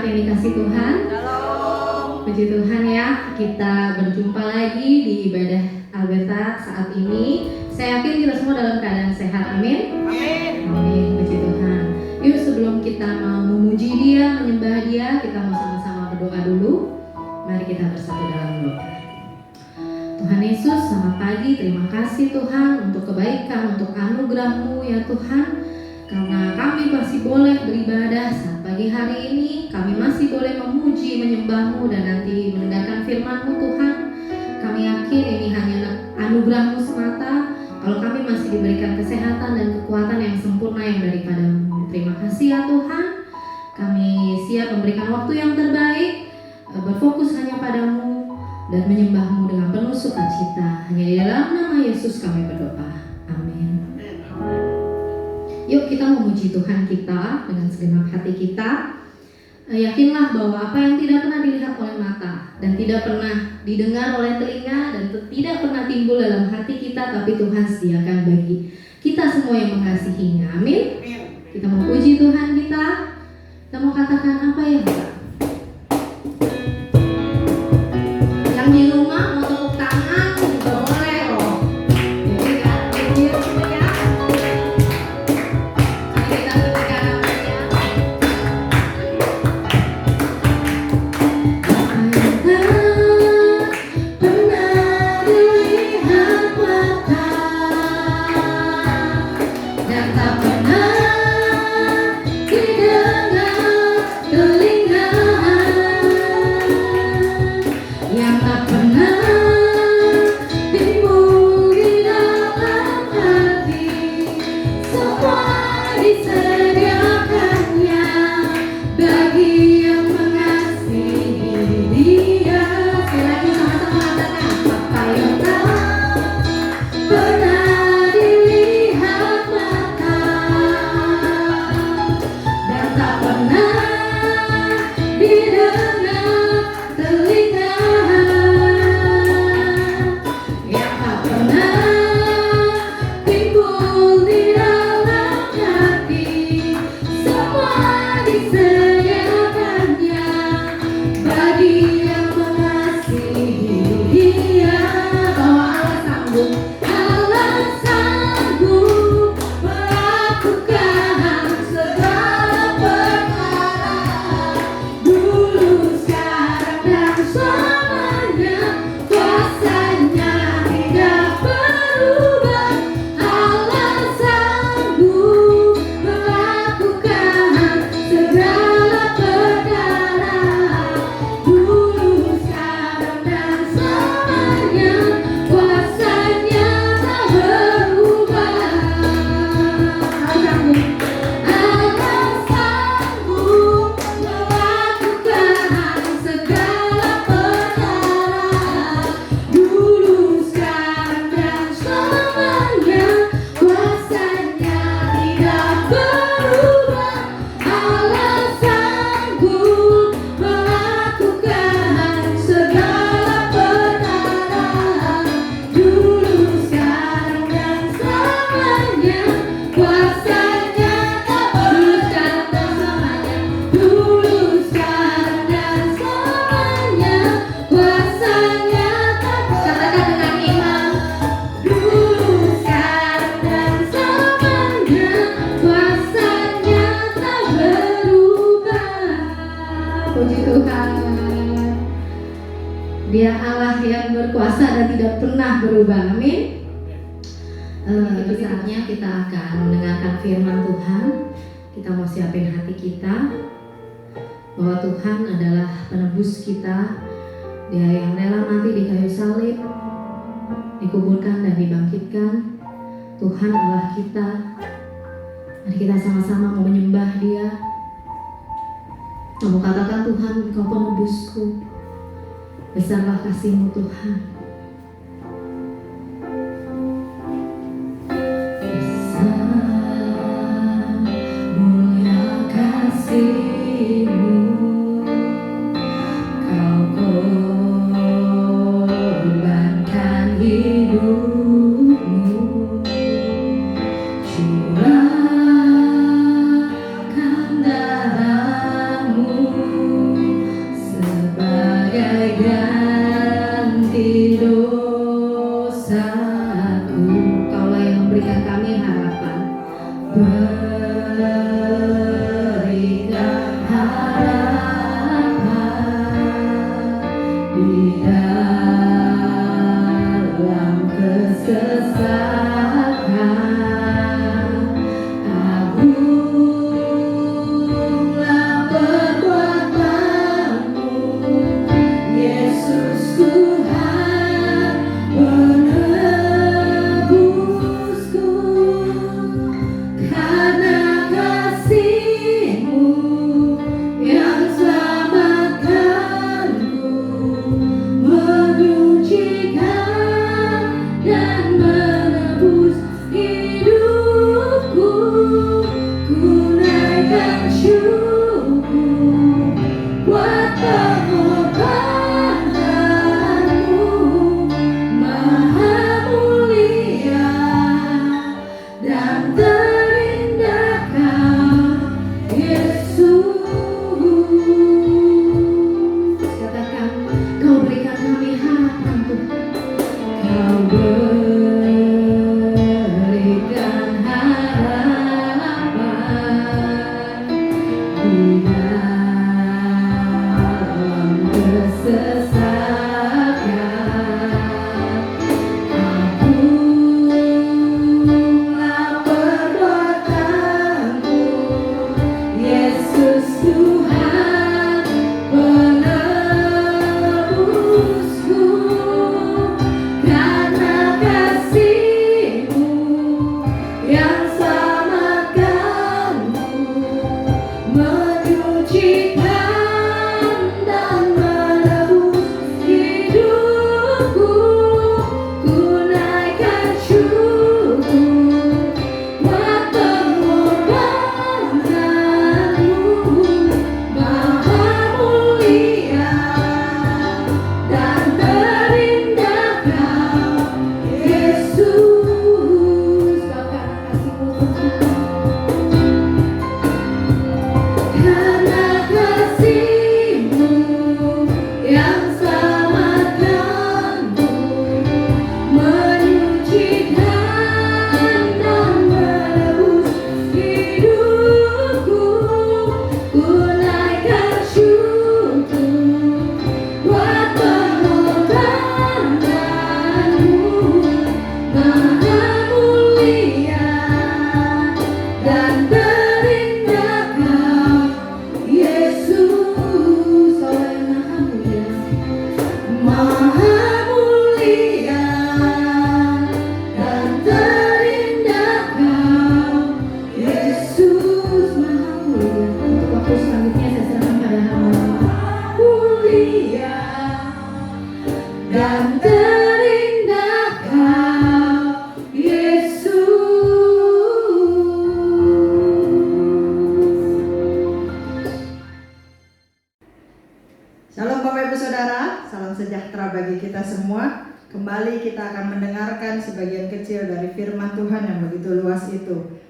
yang dikasih Tuhan. Shalom. Puji Tuhan ya, kita berjumpa lagi di ibadah Alberta saat ini. Saya yakin kita semua dalam keadaan sehat, amin. Amin. Amin, puji Tuhan. Yuk sebelum kita mau memuji Dia, menyembah Dia, kita mau sama-sama berdoa dulu. Mari kita bersatu dalam doa. Tuhan Yesus, selamat pagi. Terima kasih Tuhan untuk kebaikan, untuk anugerah-Mu ya Tuhan. Karena kami masih boleh beribadah saat pagi hari ini, kami masih boleh memuji, menyembah-Mu dan nanti mendengarkan firman-Mu Tuhan. Kami yakin ini hanya anugerah-Mu semata. Kalau kami masih diberikan kesehatan dan kekuatan yang sempurna yang daripada-Mu. Terima kasih ya Tuhan. Kami siap memberikan waktu yang terbaik, berfokus hanya pada-Mu dan menyembah-Mu dengan penuh sukacita. Hanya di dalam nama Yesus kami berdoa. Amin. Yuk kita memuji Tuhan kita dengan segenap hati kita. Yakinlah bahwa apa yang tidak pernah dilihat oleh mata dan tidak pernah didengar oleh telinga dan tidak pernah timbul dalam hati kita, tapi Tuhan sediakan bagi kita semua yang mengasihinya. Amin. Kita mau puji Tuhan kita. Kita mau katakan apa ya Pak? Yang di rumah mau tepuk tangan juga boleh loh. Jadi kan puji ya. Kita berikan namanya. Pernah dilihat mata dan tak pernah didengar telinga, yang tak pernah timbul di dalam hati, semua disediakannya bagi yang mengasihi Dia. Sekali lagi sama-sama katakan, apa yang tak pernah dilihat mata dan tak pernah didengar telinga, yang tak pernah timbul di dalam hati, semua disediakannya bagi yang mengasihi Dia. Bahwa Allah sanggup melakukan segala perkara, dulu, sekarang, dan selamanya. Kuasanya tidak berubah. Allah sanggup melakukan segala perkara, dulu, sekarang, dan selamanya. Kuasanya tak berubah. Allah sanggup melakukan segala perkara, dulu, sekarang, dan selamanya. Kuasanya tidak berubah. Allah sanggup melakukan segala perkara, dulu, sekarang, dan selamanya. Kuasanya tak berubah. Dulu, sekarang, dan selamanya. Kuasanya tak berubah. Katakan dengan iman. Dulu, sekarang, dan selamanya. Kuasanya tak berubah. Puji Tuhan. Dia Allah yang berkuasa dan tidak pernah berubah. Amin. Saatnya kita akan mendengarkan firman Tuhan. Kita mau siapin hati kita bahwa Tuhan adalah penebus kita. Dia yang rela mati di kayu salib, dikuburkan dan dibangkitkan. Tuhan Allah kita. Mari kita sama-sama mau menyembah Dia. Mau katakan, Tuhan, Engkau penebusku. Besarlah kasih-Mu Tuhan. Besar mulia kasih-Mu, Kau korbankan hidupmu, curahkan darah-Mu.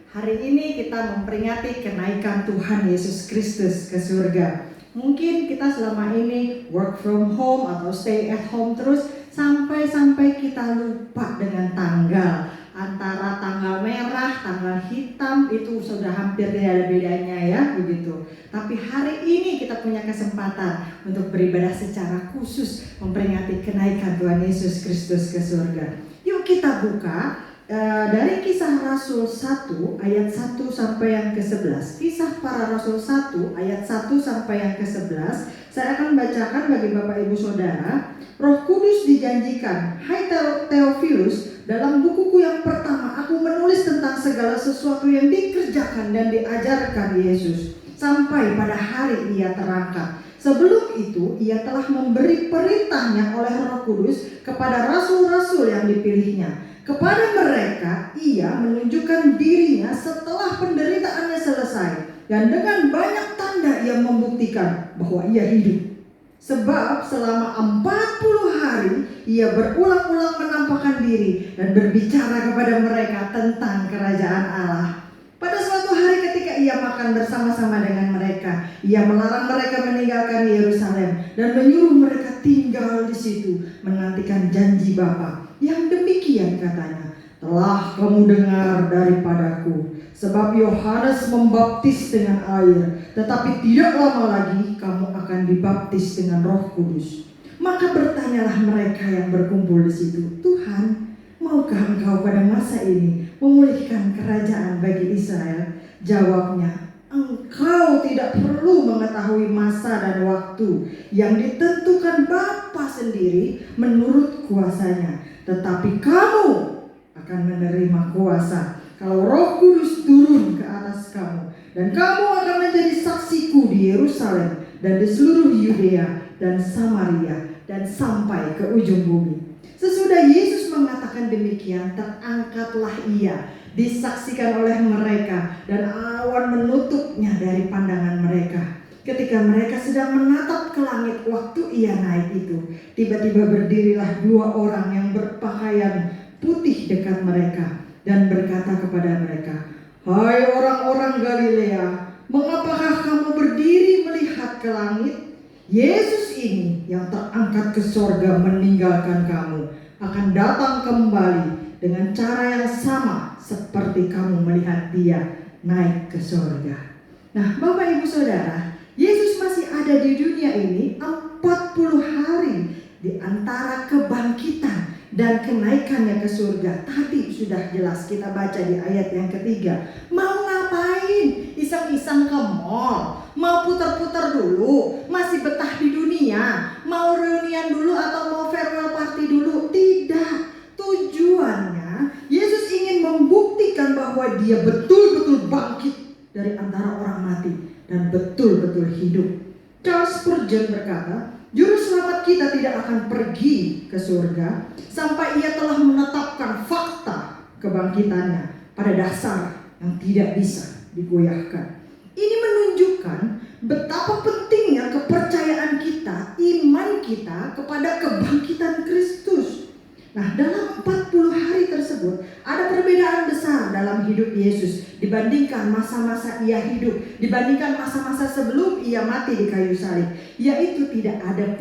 Hari ini kita memperingati kenaikan Tuhan Yesus Kristus ke surga. Mungkin kita selama ini work from home atau stay at home terus sampai kita lupa dengan tanggal. Antara tanggal merah, tanggal hitam itu sudah hampir tidak ada bedanya ya begitu. Tapi hari ini kita punya kesempatan untuk beribadah secara khusus memperingati kenaikan Tuhan Yesus Kristus ke surga. Yuk kita buka dari Kisah Rasul 1 ayat 1 sampai yang ke-11. Kisah Para Rasul 1 ayat 1 sampai yang ke-11. Saya akan bacakan bagi Bapak Ibu Saudara. Roh Kudus dijanjikan, "Hai Theophilus, dalam bukuku yang pertama aku menulis tentang segala sesuatu yang dikerjakan dan diajarkan Yesus sampai pada hari ia terangkat. Sebelum itu ia telah memberi perintahnya oleh Roh Kudus kepada rasul-rasul yang dipilihnya. Kepada mereka ia menunjukkan dirinya setelah penderitaannya selesai, dan dengan banyak tanda ia membuktikan bahwa ia hidup. Sebab selama 40 hari ia berulang-ulang menampakkan diri dan berbicara kepada mereka tentang kerajaan Allah. Pada suatu hari ketika ia makan bersama-sama dengan mereka, ia melarang mereka meninggalkan Yerusalem dan menyuruh mereka tinggal di situ menantikan janji Bapa. Yang demikian katanya, telah kamu dengar daripadaku, sebab Yohanes membaptis dengan air, tetapi tidak lama lagi kamu akan dibaptis dengan Roh Kudus. Maka bertanyalah mereka yang berkumpul di situ, Tuhan, maukah engkau pada masa ini memulihkan kerajaan bagi Israel? Jawabnya, engkau tidak perlu mengetahui masa dan waktu yang ditentukan Bapa sendiri menurut kuasanya. Tetapi kamu akan menerima kuasa kalau Roh Kudus turun ke atas kamu. Dan kamu akan menjadi saksiku di Yerusalem dan di seluruh Yudea dan Samaria dan sampai ke ujung bumi. Sesudah Yesus mengatakan demikian, terangkatlah ia, disaksikan oleh mereka, dan awan menutupnya dari pandangan mereka. Ketika mereka sedang menatap ke langit waktu ia naik itu, tiba-tiba berdirilah dua orang yang berpakaian putih dekat mereka dan berkata kepada mereka, "Hai orang-orang Galilea, mengapakah kamu berdiri melihat ke langit? Yesus ini yang terangkat ke sorga meninggalkan kamu akan datang kembali dengan cara yang sama seperti kamu melihat dia naik ke sorga." Nah, Bapak Ibu Saudara, Yesus masih ada di dunia ini 40 hari di antara kebangkitan dan kenaikannya ke surga. Tadi sudah jelas kita baca di ayat yang ketiga. Mau ngapain? Iseng-iseng ke mall? Mau putar-putar dulu? Masih betah di dunia? Mau reunian dulu atau mau farewell party dulu? Tidak. Tujuannya Yesus ingin membuktikan bahwa dia betul-betul bangkit dari antara orang mati dan betul-betul hidup. Charles Spurgeon berkata, juru selamat kita tidak akan pergi ke surga sampai ia telah menetapkan fakta kebangkitannya pada dasar yang tidak bisa digoyahkan. Ini menunjukkan betapa pentingnya kepercayaan kita, iman kita kepada kebangkitan Kristus. Nah, dalam 40 hari tersebut ada perbedaan besar dalam hidup Yesus dibandingkan masa-masa ia hidup, dibandingkan masa-masa sebelum ia mati di kayu salib, yaitu tidak ada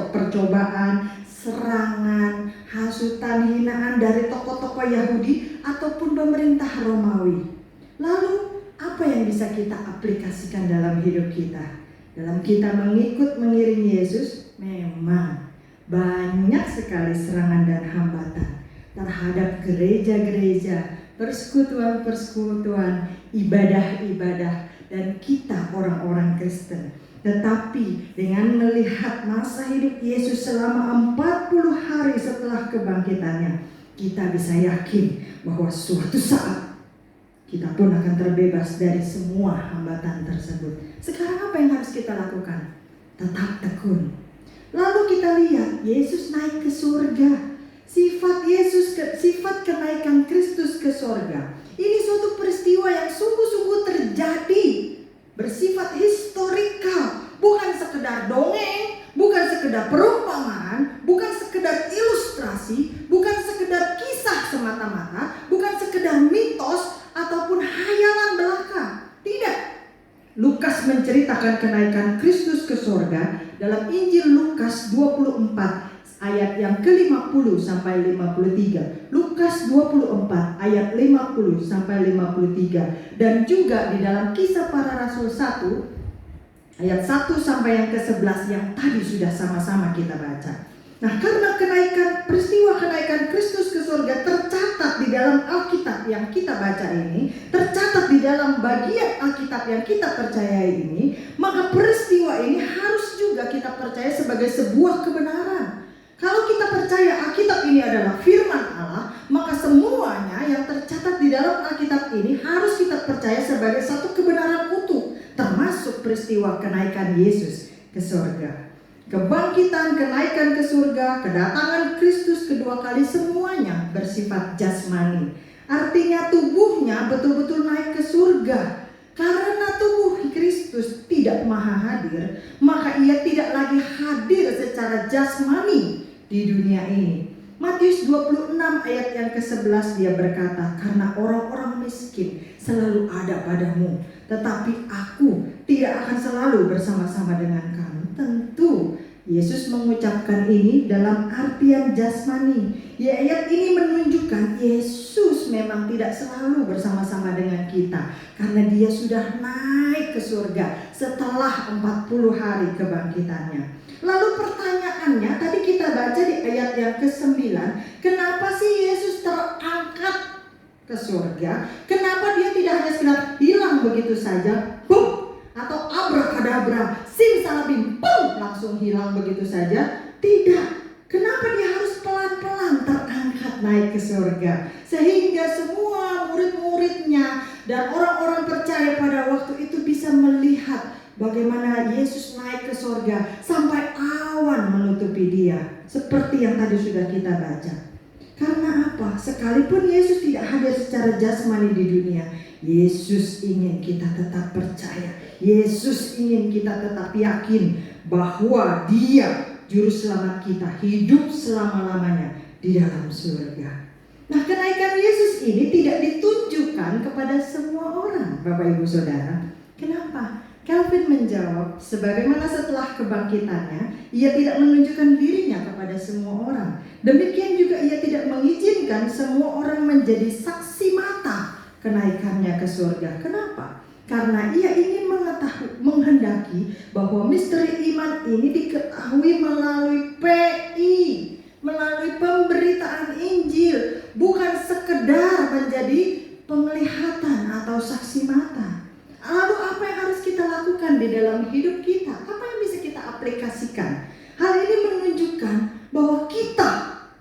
percobaan, serangan, hasutan, hinaan dari tokoh-tokoh Yahudi ataupun pemerintah Romawi. Lalu apa yang bisa kita aplikasikan dalam hidup kita? Dalam kita mengiring Yesus, memang banyak sekali serangan dan hambatan terhadap gereja-gereja, persekutuan-persekutuan, ibadah-ibadah, dan kita orang-orang Kristen. Tetapi dengan melihat masa hidup Yesus selama 40 hari setelah kebangkitannya, kita bisa yakin bahwa suatu saat kita pun akan terbebas dari semua hambatan tersebut. Sekarang apa yang harus kita lakukan? Tetap tekun. Lalu kita lihat Yesus naik ke surga. Sifat kenaikan Kristus ke surga. Ini suatu peristiwa yang sungguh-sungguh terjadi, bersifat historikal, bukan sekedar dongeng, bukan sekedar perumpamaan, bukan sekedar ilustrasi, bukan sekedar kisah semata-mata, bukan sekedar mitos ataupun hayalan belaka. Tidak. Lukas menceritakan kenaikan Kristus ke surga dalam Injil Lukas 24 ayat yang ke-50 sampai 53. Lukas 24 ayat 50 sampai 53, dan juga di dalam Kisah Para Rasul 1 ayat 1 sampai yang ke-11 yang tadi sudah sama-sama kita baca. Nah, karena peristiwa kenaikan Kristus ke surga tercatat di dalam Alkitab yang kita baca ini, tercatat di dalam bagian Alkitab yang kita percayai ini, maka peristiwa ini harus juga kita percaya sebagai sebuah kebenaran. Kalau kita percaya Alkitab ini adalah firman Allah, maka semuanya yang tercatat di dalam Alkitab ini harus kita percaya sebagai satu kebenaran utuh, termasuk peristiwa kenaikan Yesus ke surga. Kebangkitan, kenaikan ke surga, kedatangan Kristus kedua kali, semuanya bersifat jasmani. Artinya tubuhnya betul-betul naik ke surga. Karena tubuh Kristus tidak maha hadir, maka ia tidak lagi hadir secara jasmani di dunia ini. Matius 26 ayat yang ke-11 dia berkata, karena orang-orang miskin selalu ada padamu, tetapi aku tidak akan selalu bersama-sama dengan kamu. Tentu Yesus mengucapkan ini dalam artian jasmani. Ayat ini menunjukkan Yesus memang memang tidak selalu bersama-sama dengan kita, karena dia sudah naik ke surga setelah 40 hari kebangkitannya. Lalu pertanyaannya, tadi kita baca di ayat yang ke-9, kenapa sih Yesus terangkat ke surga? Kenapa dia tidak hanya sekedar hilang begitu saja, boom, atau abrakadabra, simsalabim, boom, langsung hilang begitu saja? Tidak. Kenapa dia harus pelan-pelan terangkat naik ke surga, sehingga semua murid-muridnya dan orang-orang percaya pada waktu itu bisa melihat bagaimana Yesus naik ke surga sampai awan menutupi dia, seperti yang tadi sudah kita baca. Karena apa? Sekalipun Yesus tidak hadir secara jasmani di dunia, Yesus ingin kita tetap percaya. Yesus ingin kita tetap yakin bahwa Dia Juru Selamat kita hidup selama-lamanya di dalam surga. Nah, kenaikan Yesus ini tidak ditunjukkan kepada semua orang, Bapak Ibu Saudara. Kenapa? Calvin menjawab, sebagaimana setelah kebangkitannya, ia tidak menunjukkan dirinya kepada semua orang. Demikian juga ia tidak mengizinkan semua orang menjadi saksi mata kenaikannya ke surga. Kenapa? Karena ia ingin menghendaki bahwa misteri iman ini diketahui melalui PI, melalui pemberitaan Injil, bukan sekedar menjadi penglihatan atau saksi mata. Lalu apa yang harus kita lakukan di dalam hidup kita? Apa yang bisa kita aplikasikan? Hal ini menunjukkan bahwa kita,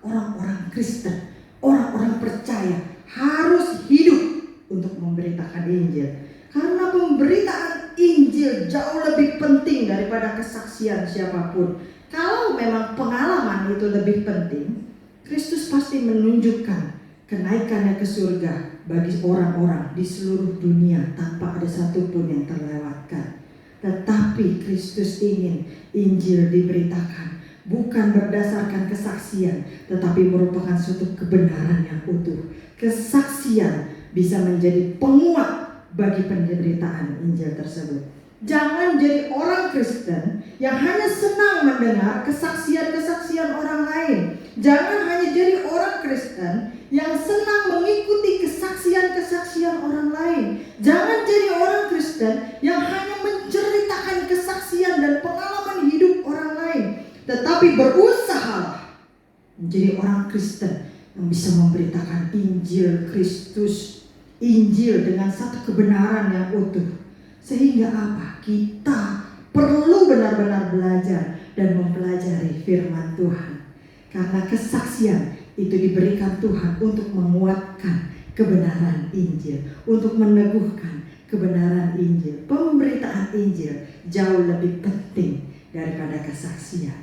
orang-orang Kristen, orang-orang percaya, harus hidup untuk memberitakan Injil. Karena pemberitaan Injil jauh lebih penting daripada kesaksian siapapun. Kalau memang pengalaman itu lebih penting, Kristus pasti menunjukkan kenaikannya ke surga bagi orang-orang di seluruh dunia tanpa ada satupun yang terlewatkan. Tetapi Kristus ingin Injil diberitakan bukan berdasarkan kesaksian, tetapi merupakan suatu kebenaran yang utuh. Kesaksian bisa menjadi penguat bagi pemberitaan Injil tersebut. Jangan jadi orang Kristen yang hanya senang mendengar kesaksian-kesaksian orang lain. Jangan hanya jadi orang Kristen yang senang mengikuti kesaksian-kesaksian orang lain. Jangan jadi orang Kristen yang hanya menceritakan kesaksian dan pengalaman hidup orang lain, tetapi berusaha menjadi orang Kristen yang bisa memberitakan Injil Kristus, Injil dengan satu kebenaran yang utuh. Sehingga apa? Kita perlu benar-benar belajar dan mempelajari firman Tuhan. Karena kesaksian itu diberikan Tuhan untuk menguatkan kebenaran Injil, untuk meneguhkan kebenaran Injil. Pemberitaan Injil jauh lebih penting daripada kesaksian.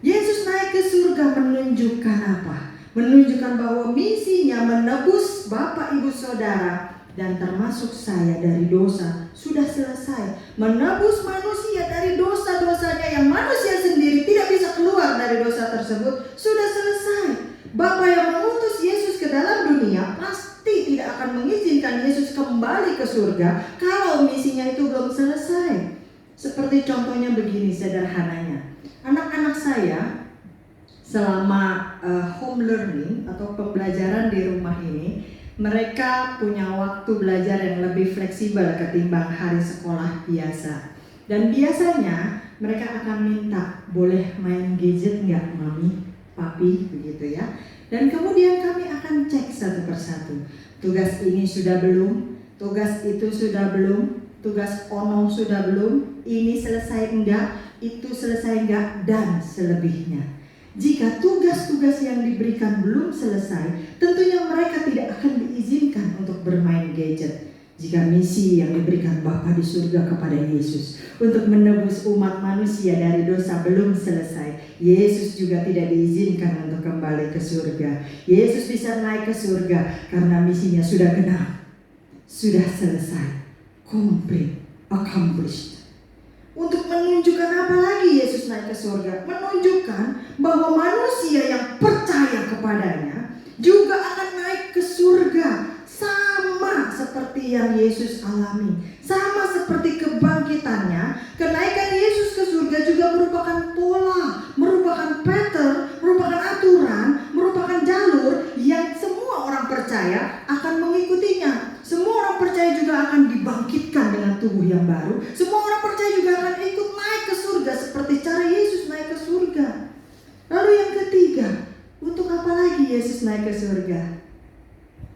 Yesus naik ke surga menunjukkan apa? Menunjukkan bahwa misinya menebus Bapak Ibu Saudara dan termasuk saya dari dosa sudah selesai. Menebus manusia dari dosa-dosanya yang manusia sendiri tidak bisa keluar dari dosa tersebut sudah selesai. Bapa yang mengutus Yesus ke dalam dunia pasti tidak akan mengizinkan Yesus kembali ke surga kalau misinya itu belum selesai. Seperti contohnya begini sederhananya. Anak-anak saya selama home learning atau pembelajaran di rumah ini, mereka punya waktu belajar yang lebih fleksibel ketimbang hari sekolah biasa. Dan biasanya mereka akan minta, boleh main gadget nggak mami, papi, begitu ya. Dan kemudian kami akan cek satu persatu. Tugas ini sudah belum, tugas itu sudah belum, tugas ono sudah belum, ini selesai enggak, itu selesai enggak, dan selebihnya. Jika tugas-tugas yang diberikan belum selesai, tentunya mereka tidak akan diizinkan untuk bermain gadget. Jika misi yang diberikan Bapa di surga kepada Yesus untuk menebus umat manusia dari dosa belum selesai, Yesus juga tidak diizinkan untuk kembali ke surga. Yesus bisa naik ke surga karena misinya sudah genap, sudah selesai, complete, accomplished. Untuk menunjukkan apa lagi Yesus naik ke surga? Menunjukkan bahwa manusia yang percaya kepadanya juga akan naik ke surga, sama seperti yang Yesus alami, sama seperti kebangkitannya. Kenaikan Yesus ke surga juga merupakan pola, merupakan pattern, merupakan aturan, merupakan jalur yang semua orang percaya percaya akan mengikutinya. Semua orang percaya juga akan dibangkitkan dengan tubuh yang baru. Semua orang percaya juga akan ikut naik ke surga seperti cara Yesus naik ke surga. Lalu yang ketiga, untuk apa lagi Yesus naik ke surga?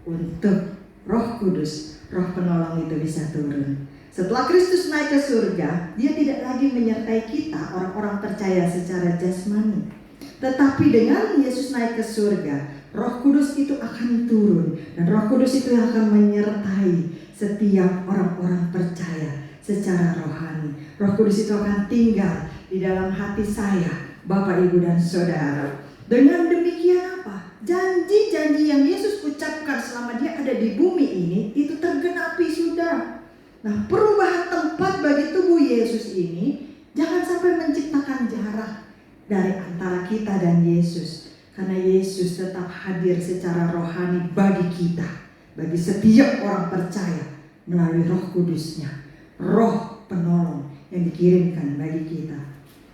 Untuk Roh Kudus, Roh Penolong itu bisa turun. Setelah Kristus naik ke surga, dia tidak lagi menyertai kita orang-orang percaya secara jasmani. Tetapi dengan Yesus naik ke surga, Roh Kudus itu akan turun. Dan Roh Kudus itu akan menyertai setiap orang-orang percaya secara rohani. Roh Kudus itu akan tinggal di dalam hati saya, Bapak, Ibu, dan Saudara. Dengan demikian apa? Janji-janji yang Yesus ucapkan selama dia ada di bumi ini, itu tergenapi sudah. Nah, perubahan tempat bagi tubuh Yesus ini jangan sampai menciptakan jarak dari antara kita dan Yesus. Karena Yesus tetap hadir secara rohani bagi kita, bagi setiap orang percaya melalui Roh Kudusnya, Roh Penolong yang dikirimkan bagi kita.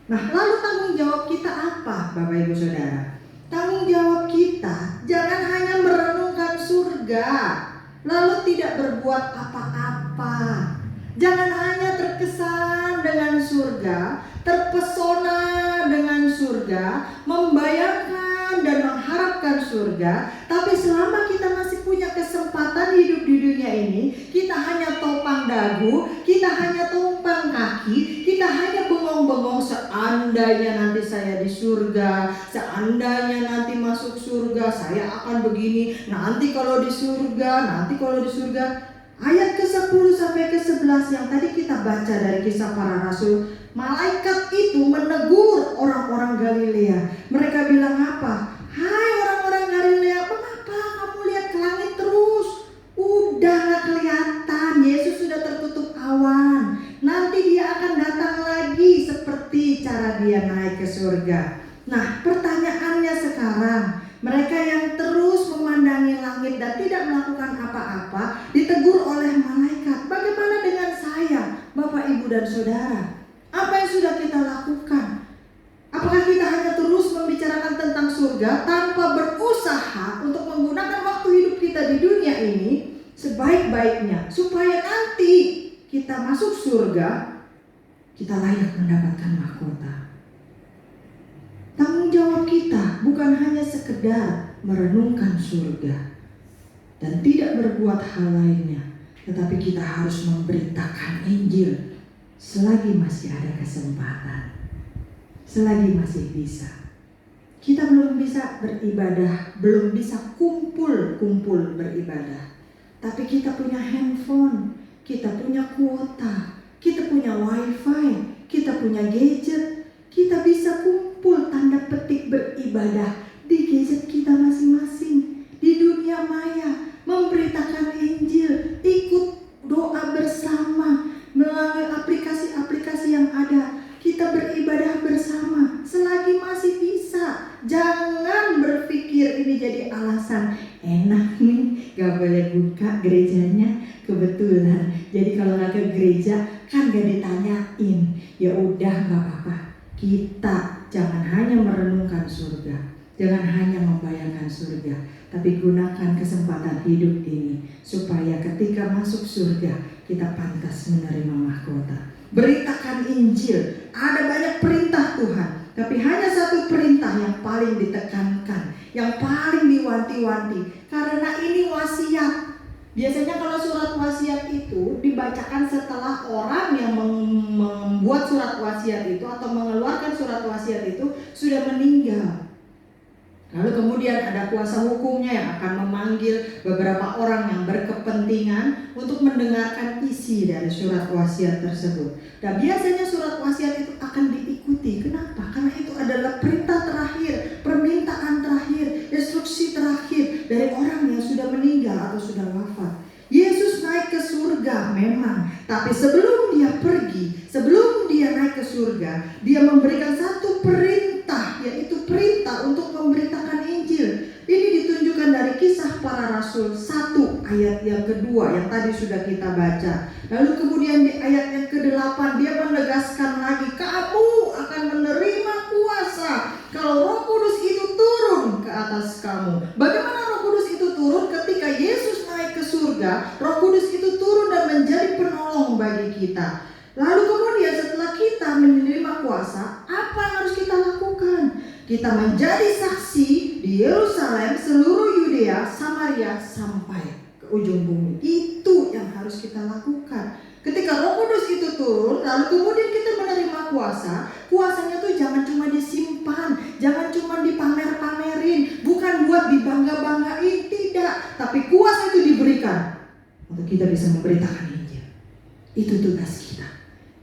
Nah, lalu tanggung jawab kita apa, Bapak Ibu Saudara? Tanggung jawab kita jangan hanya merenungkan surga lalu tidak berbuat apa-apa. Jangan hanya terkesan dengan surga, terpesona dengan surga, membayangkan dan mengharapkan surga, tapi selama kita masih punya kesempatan hidup di dunia ini, kita hanya topang dagu, kita hanya tumpang kaki, kita hanya bengong-bengong, seandainya nanti saya di surga, seandainya nanti masuk surga, saya akan begini, nanti kalau di surga. Ayat ke-10 sampai ke-11 yang tadi kita baca dari Kisah Para Rasul, malaikat itu menegur orang-orang Galilea. Mereka bilang apa? Hai orang-orang Galilea, mengapa kamu lihat ke langit terus? Udah gak kelihatan, Yesus sudah tertutup awan. Nanti dia akan datang lagi seperti cara dia naik ke surga. Nah, pertanyaannya sekarang, mereka yang terus memandangi langit dan tidak melakukan apa-apa ditegur oleh malaikat. Bagaimana dengan saya, Bapak, Ibu, dan Saudara? Apa yang sudah kita lakukan? Apakah kita hanya terus membicarakan tentang surga tanpa berusaha untuk menggunakan waktu hidup kita di dunia ini sebaik-baiknya, supaya nanti kita masuk surga, kita layak mendapatkan mahkota? Tanggung jawab kita bukan hanya sekedar merenungkan surga dan tidak berbuat hal lainnya, tetapi kita harus memberitakan Injil selagi masih ada kesempatan, selagi masih bisa. Kita belum bisa beribadah, belum bisa kumpul-kumpul beribadah, tapi kita punya handphone, kita punya kuota, kita punya wifi, kita punya gadget, kita bisa kumpul tanda petik beribadah di gadget kita masing-masing, di dunia maya, memberitakan Injil, ikut doa bersama melalui aplikasi-aplikasi yang ada. Kita beribadah bersama selagi masih bisa. Jangan berpikir ini jadi alasan, enak nih gak boleh buka gerejanya kebetulan, jadi kalau gak ke gereja kan gak ditanyain. Ya udah gak apa-apa. Kita jangan hanya merenungkan surga, jangan hanya membayangkan surga, tapi gunakan kesempatan hidup ini supaya ketika masuk surga kita pantas menerima mahkota. Beritakan Injil. Ada banyak perintah Tuhan, tapi hanya satu perintah yang paling ditekankan, yang paling diwanti-wanti, karena ini wasiat. Biasanya kalau surat wasiat itu dibacakan setelah orang yang membuat surat wasiat itu atau mengeluarkan surat wasiat itu sudah meninggal. Lalu kemudian ada kuasa hukumnya yang akan memanggil beberapa orang yang berkepentingan untuk mendengarkan isi dari surat wasiat tersebut. Dan biasanya surat wasiat itu akan diikuti. Kenapa? Karena itu adalah perintah terakhir, permintaan terakhir, instruksi terakhir dari orang yang sudah meninggal atau sudah wafat. Yesus naik ke surga memang, tapi sebelum dia pergi, sebelum dia naik ke surga, dia memberikan satu perintah, yaitu perintah untuk memberitakan Injil. Ini ditunjukkan dari Kisah Para Rasul 1 ayat yang kedua yang tadi sudah kita baca. Lalu kemudian di ayat yang ke-8 dia menegaskan lagi, kamu akan menerima kuasa kalau Roh Kudus itu turun ke atas kamu. Bagaimana Roh Kudus itu turun? Ketika surga, Roh Kudus itu turun dan menjadi penolong bagi kita. Lalu kemudian setelah kita menerima kuasa, apa yang harus kita lakukan? Kita menjadi saksi di Yerusalem, seluruh Yudea, Samaria, sampai ke ujung bumi. Itu yang harus kita lakukan. Ketika Roh Kudus itu turun, lalu kemudian kita menerima kuasa, kuasanya tuh jangan cuma disimpan, jangan cuma dipamer-pamerin, bukan buat dibangga-banggain, tidak. Tapi kuasa itu diberikan untuk kita bisa memberitakan Injil. Itu tugas kita.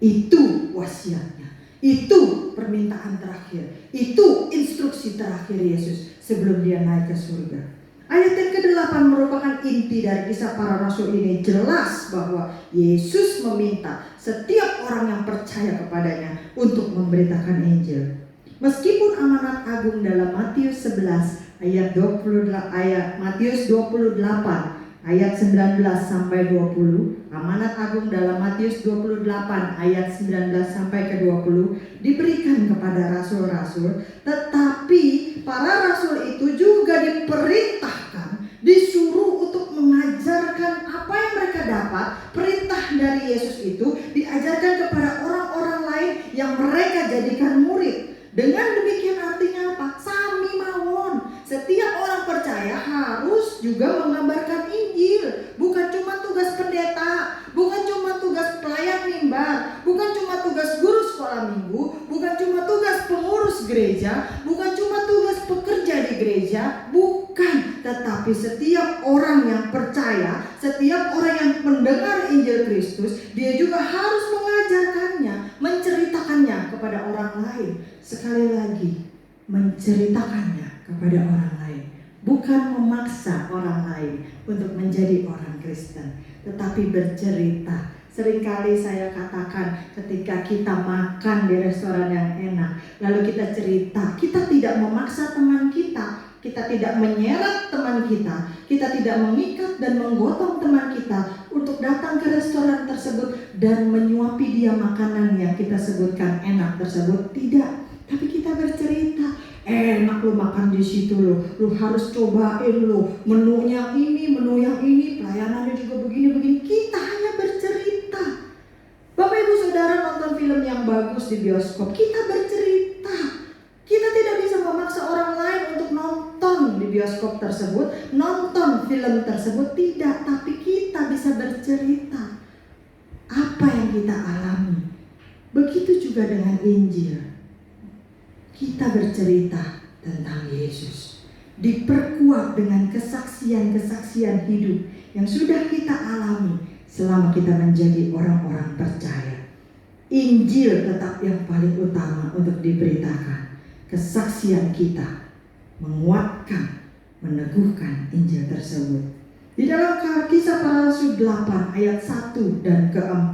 Itu wasiatnya. Itu permintaan terakhir. Itu instruksi terakhir Yesus sebelum dia naik ke surga. Ayat yang ke-8 merupakan inti dari kisah para rasul ini. Jelas bahwa Yesus meminta setiap orang yang percaya kepadanya untuk memberitakan Injil. Meskipun amanat agung dalam Matius 11 ayat 28 ayat 19 sampai 20, amanat agung dalam Matius 28 ayat 19 sampai ke 20 diberikan kepada rasul-rasul, tetapi para rasul itu juga diperintahkan, disuruh untuk mengajarkan apa yang mereka dapat. Perintah dari Yesus itu diajarkan kepada orang-orang lain yang mereka jadikan murid. Dengan demikian artinya apa? Sami mawon. Setiap orang percaya harus juga mengabarkan Injil. Bukan cuma tugas pendeta, bukan cuma tugas pelayan mimbar, bukan cuma tugas guru sekolah minggu, bukan cuma tugas pengurus gereja, bukan cuma tugas pekerja di gereja, bukan. Tetapi setiap orang yang percaya, setiap orang yang mendengar Injil Kristus, dia juga harus mengajarkannya, menceritakannya kepada orang lain. Sekali lagi, menceritakannya kepada orang lain, bukan memaksa orang lain untuk menjadi orang Kristen, tetapi bercerita. Seringkali saya katakan, ketika kita makan di restoran yang enak, lalu kita cerita, kita tidak memaksa teman kita, kita tidak menyeret teman kita tidak mengikat dan menggotong teman kita untuk datang ke restoran tersebut dan menyuapi dia makanan yang kita sebutkan enak tersebut. Tidak, tapi kita bercerita, enak lu makan di situ lu harus cobain lu menu yang ini, pelayanannya juga begini. Kita hanya bercerita. Bapak Ibu Saudara nonton film yang bagus di bioskop, kita bercerita. Kita tidak bisa memaksa orang lain untuk nonton di bioskop tersebut, nonton film tersebut, tidak. Tapi kita bisa bercerita apa yang kita alami. Begitu juga dengan Injil. Kita bercerita tentang Yesus, diperkuat dengan kesaksian-kesaksian hidup yang sudah kita alami selama kita menjadi orang-orang percaya. Injil tetap yang paling utama untuk diberitakan. Kesaksian kita menguatkan, meneguhkan Injil tersebut. Di dalam Kisah Para Rasul 8 ayat 1 dan ke-4,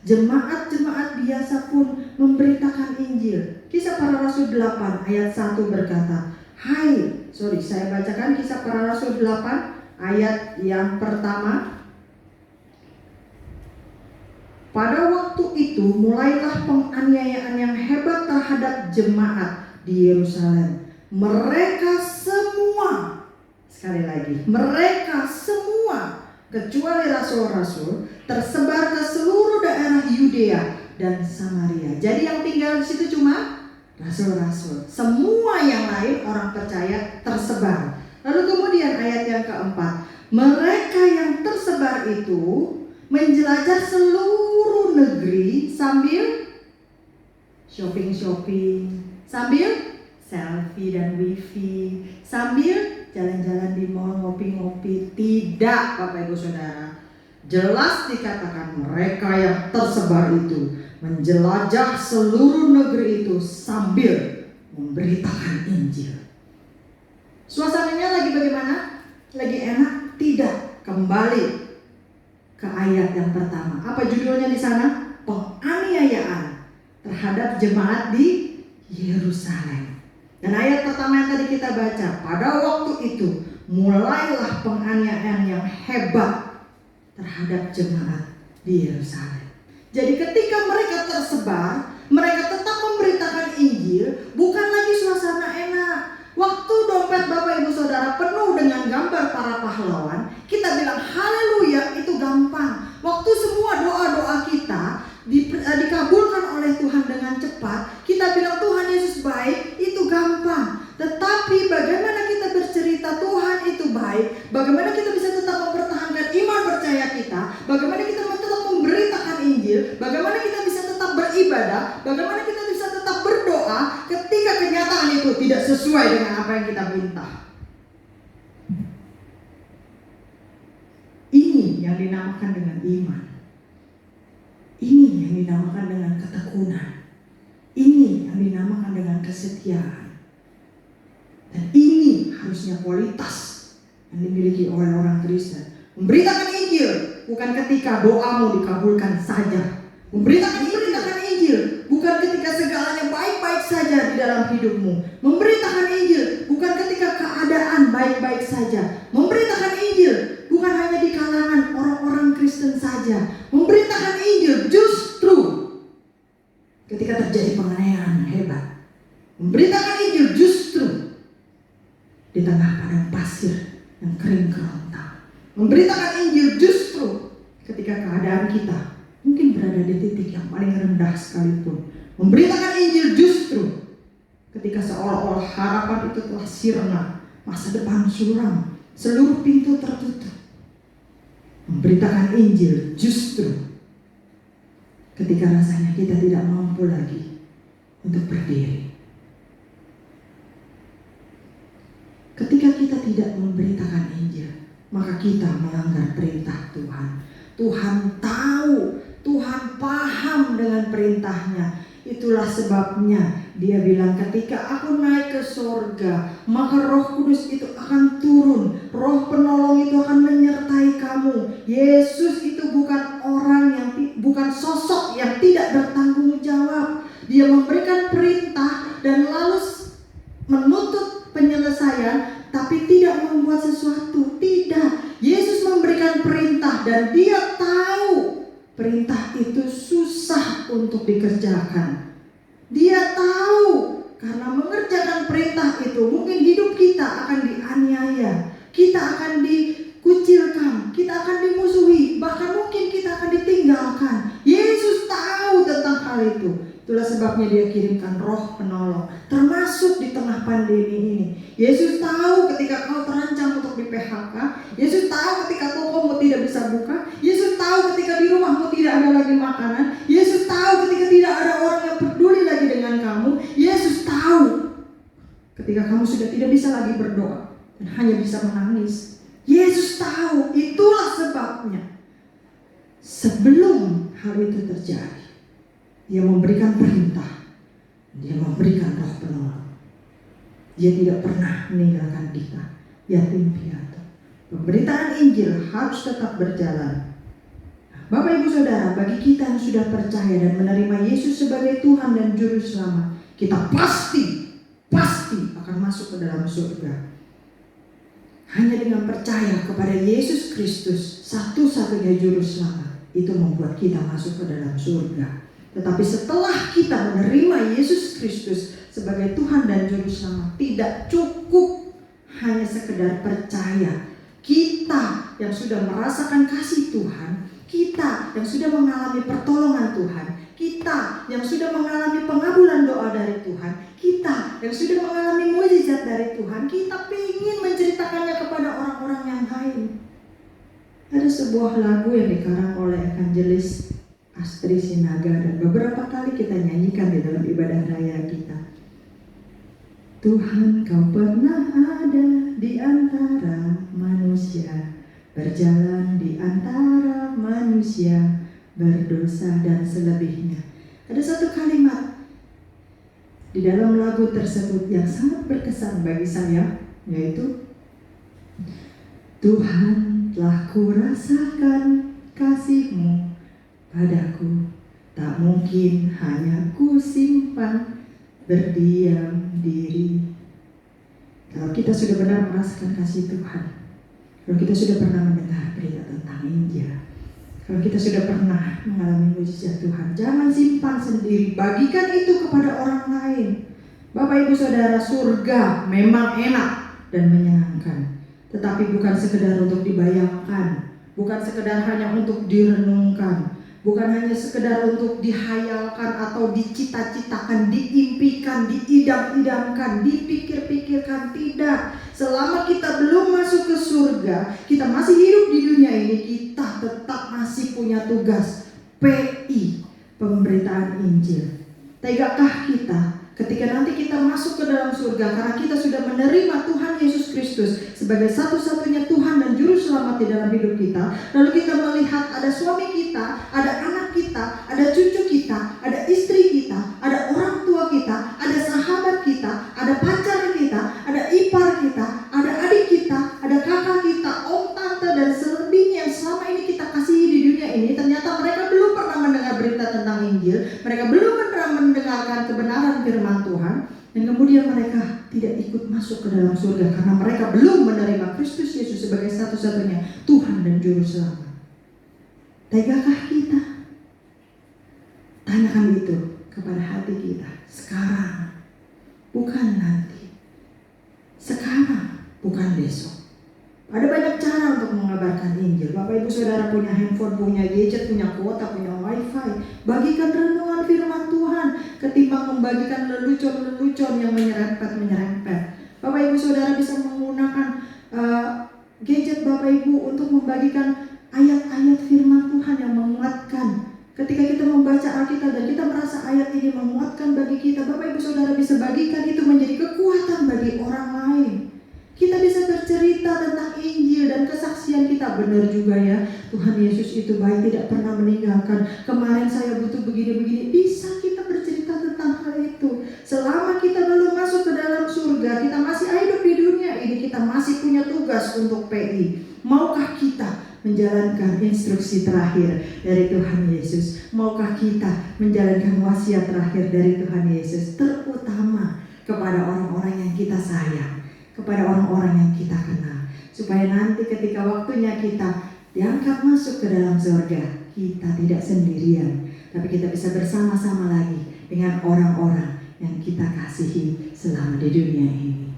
jemaat-jemaat biasa pun memberitakan Injil. Kisah Para Rasul 8 ayat 1 berkata, saya bacakan Kisah Para Rasul 8 ayat yang pertama. Pada waktu itu mulailah penganiayaan yang hebat terhadap jemaat di Yerusalem. Mereka semua, sekali lagi, mereka semua kecuali rasul-rasul tersebar ke seluruh daerah Yudea dan Samaria. Jadi yang tinggal di situ cuma rasul-rasul. Semua yang lain orang percaya tersebar. Lalu kemudian ayat yang keempat, mereka yang tersebar itu menjelajah seluruh negeri sambil shopping, sambil selfie dan wifi, sambil jalan-jalan di mall, ngopi-ngopi. Tidak, Bapak Ibu Saudara. Jelas dikatakan mereka yang tersebar itu menjelajah seluruh negeri itu sambil memberitakan Injil. Suasananya lagi bagaimana? Lagi enak? Tidak. Kembali ke ayat yang pertama. Apa judulnya di sana? Penganiayaan terhadap jemaat di Yerusalem. Dan ayat pertama yang tadi kita baca, pada waktu itu mulailah penganiayaan yang hebat terhadap jemaat di Yerusalem. Jadi ketika mereka tersebar, mereka tetap memberitakan Injil, bukan lagi suasana enak. Waktu dompet Bapak Ibu Saudara penuh dengan gambar para pahlawan, kita bilang haleluya, beribadah, bagaimana kita bisa tetap berdoa ketika kenyataan itu tidak sesuai dengan apa yang kita minta? Ini yang dinamakan dengan iman. Ini yang dinamakan dengan ketekunan. Ini yang dinamakan dengan kesetiaan. Dan ini harusnya kualitas yang dimiliki oleh orang Kristen. Memberitakan Injil bukan ketika doamu dikabulkan saja. Memberitakan Injil bukan ketika segalanya baik-baik saja di dalam hidupmu. Memberitakan Injil bukan ketika keadaan baik-baik saja. Memberitakan Injil bukan hanya di kalangan orang-orang Kristen saja. Memberitakan Injil justru ketika terjadi penganiayaan yang hebat. Memberitakan Injil justru di tengah padang pasir yang kering kerontang. Memberitakan Injil justru ketika keadaan kita mungkin berada di titik yang paling rendah sekalipun. Memberitakan Injil justru ketika seolah-olah harapan itu telah sirna, masa depan suram, seluruh pintu tertutup. Memberitakan Injil justru ketika rasanya kita tidak mampu lagi untuk berdiri. Ketika kita tidak memberitakan Injil, maka kita melanggar perintah Tuhan. Tuhan tahu, Tuhan paham dengan perintahnya. Itulah sebabnya dia bilang, ketika aku naik ke sorga, maka Roh Kudus itu akan turun. Roh penolong itu akan menyertai kamu. Yesus itu bukan bukan sosok yang tidak bertanggung jawab. Dia memberikan perintah dan lalu menuntut penyelesaian, tapi tidak membuat sesuatu. Tidak. Yesus memberikan perintah dan dia tahu perintah itu susah untuk dikerjakan. Dia tahu karena mengerjakan perintah itu mungkin hidup kita akan dianiaya, kita akan dikucilkan, kita akan dimusuhi, bahkan mungkin kita akan ditinggalkan. Yesus tahu tentang hal itu. Itulah sebabnya dia kirimkan Roh penolong, termasuk di tengah pandemi ini. Yesus tahu ketika kau terancam untuk di PHK. Yesus tahu ketika tokomu tidak bisa buka. Yesus tahu ketika di rumahmu tidak ada lagi makanan. Yesus tahu ketika tidak ada orang yang peduli lagi dengan kamu. Yesus tahu ketika kamu sudah tidak bisa lagi berdoa dan hanya bisa menangis. Yesus tahu. Itulah sebabnya sebelum hal itu terjadi, dia memberikan perintah, dia memberikan Roh penolong. Dia tidak pernah meninggalkan kita yatim piatu. Pemberitaan Injil harus tetap berjalan. Bapak Ibu Saudara, bagi kita yang sudah percaya dan menerima Yesus sebagai Tuhan dan Juru Selamat, kita pasti akan masuk ke dalam surga. Hanya dengan percaya kepada Yesus Kristus, satu-satunya Juru Selamat, itu membuat kita masuk ke dalam surga. Tetapi setelah kita menerima Yesus Kristus sebagai Tuhan dan Juru Selamat, tidak cukup hanya sekedar percaya. Kita yang sudah merasakan kasih Tuhan, kita yang sudah mengalami pertolongan Tuhan, kita yang sudah mengalami pengabulan doa dari Tuhan, kita yang sudah mengalami mukjizat dari Tuhan, kita ingin menceritakannya kepada orang-orang yang lain. Ada sebuah lagu yang dikarang oleh evangelis Astri Sinaga dan beberapa kali kita nyanyikan di dalam ibadah raya kita. Tuhan, kau pernah ada di antara manusia, berjalan di antara manusia, berdosa dan selebihnya. Ada satu kalimat di dalam lagu tersebut yang sangat berkesan bagi saya, yaitu Tuhan, telah kurasakan kasih-Mu padaku, tak mungkin hanya ku simpan berdiam diri. Kalau kita sudah benar merasakan kasih Tuhan, kalau kita sudah pernah mendengar berita tentang Injil, kalau kita sudah pernah mengalami mujizat Tuhan, jangan simpan sendiri, bagikan itu kepada orang lain. Bapak Ibu Saudara, surga memang enak dan menyenangkan, tetapi bukan sekedar untuk dibayangkan, bukan sekedar hanya untuk direnungkan, bukan hanya sekedar untuk dihayalkan atau dicita-citakan, diimpikan, diidam-idamkan, dipikir-pikirkan. Tidak. Selama kita belum masuk ke surga, kita masih hidup di dunia ini, kita tetap masih punya tugas PI, pemberian pemberitaan Injil. Tegakah kita ketika nanti kita masuk ke dalam surga karena kita sudah menerima Tuhan Yesus Kristus sebagai satu-satunya Tuhan dan Juru Selamat di dalam hidup kita, lalu kita melihat ada suami kita, ada anak kita, ada cucu kita, ada istri kita, ada orang tua kita, ada sahabat kita, ada pacar kita, ada ipar kita, ada adik kita, ada kakak kita, om, tante, dan selebihnya yang selama ini kita kasihi di dunia ini. Ternyata mereka belum pernah mendengar berita tentang Injil, mereka belum pernah mendengarkan kebenaran firman Tuhan, dan kemudian mereka tidak ikut masuk ke dalam surga karena mereka belum menerima Kristus Yesus sebagai satu-satunya Tuhan dan Juru Selamat. Tegakah kita? Tanyakan itu kepada hati kita sekarang, bukan nanti. Sekarang, bukan besok. Ada banyak cara untuk mengabarkan Injil. Bapak Ibu Saudara punya handphone, punya gadget, punya kuota, punya wifi. Bagikan renungan firman Tuhan ketimbang membagikan lelucon-lelucon yang menyerempet. Bapak Ibu Saudara bisa menggunakan gadget Bapak Ibu untuk membagikan ayat-ayat firman Tuhan yang menguatkan. Ketika kita membaca Alkitab dan kita merasa ayat ini menguatkan bagi kita, Bapak Ibu Saudara bisa bagikan itu menjadi kekuatan bagi orang lain. Kita bisa bercerita tentang Injil dan kesaksian kita. Benar juga ya, Tuhan Yesus itu baik, tidak pernah meninggalkan. Kemarin saya butuh begini-begini. Bisa kita bercerita tentang hal itu. Selama kita belum masuk ke dalam surga, kita masih hidup di dunia ini, kita masih punya tugas untuk PI. Maukah kita menjalankan instruksi terakhir dari Tuhan Yesus? Maukah kita menjalankan wasiat terakhir dari Tuhan Yesus? Terutama kepada orang-orang yang kita sayang, kepada orang-orang yang kita kenal, supaya nanti ketika waktunya kita diangkat masuk ke dalam surga, kita tidak sendirian, tapi kita bisa bersama-sama lagi dengan orang-orang yang kita kasihi selama di dunia ini.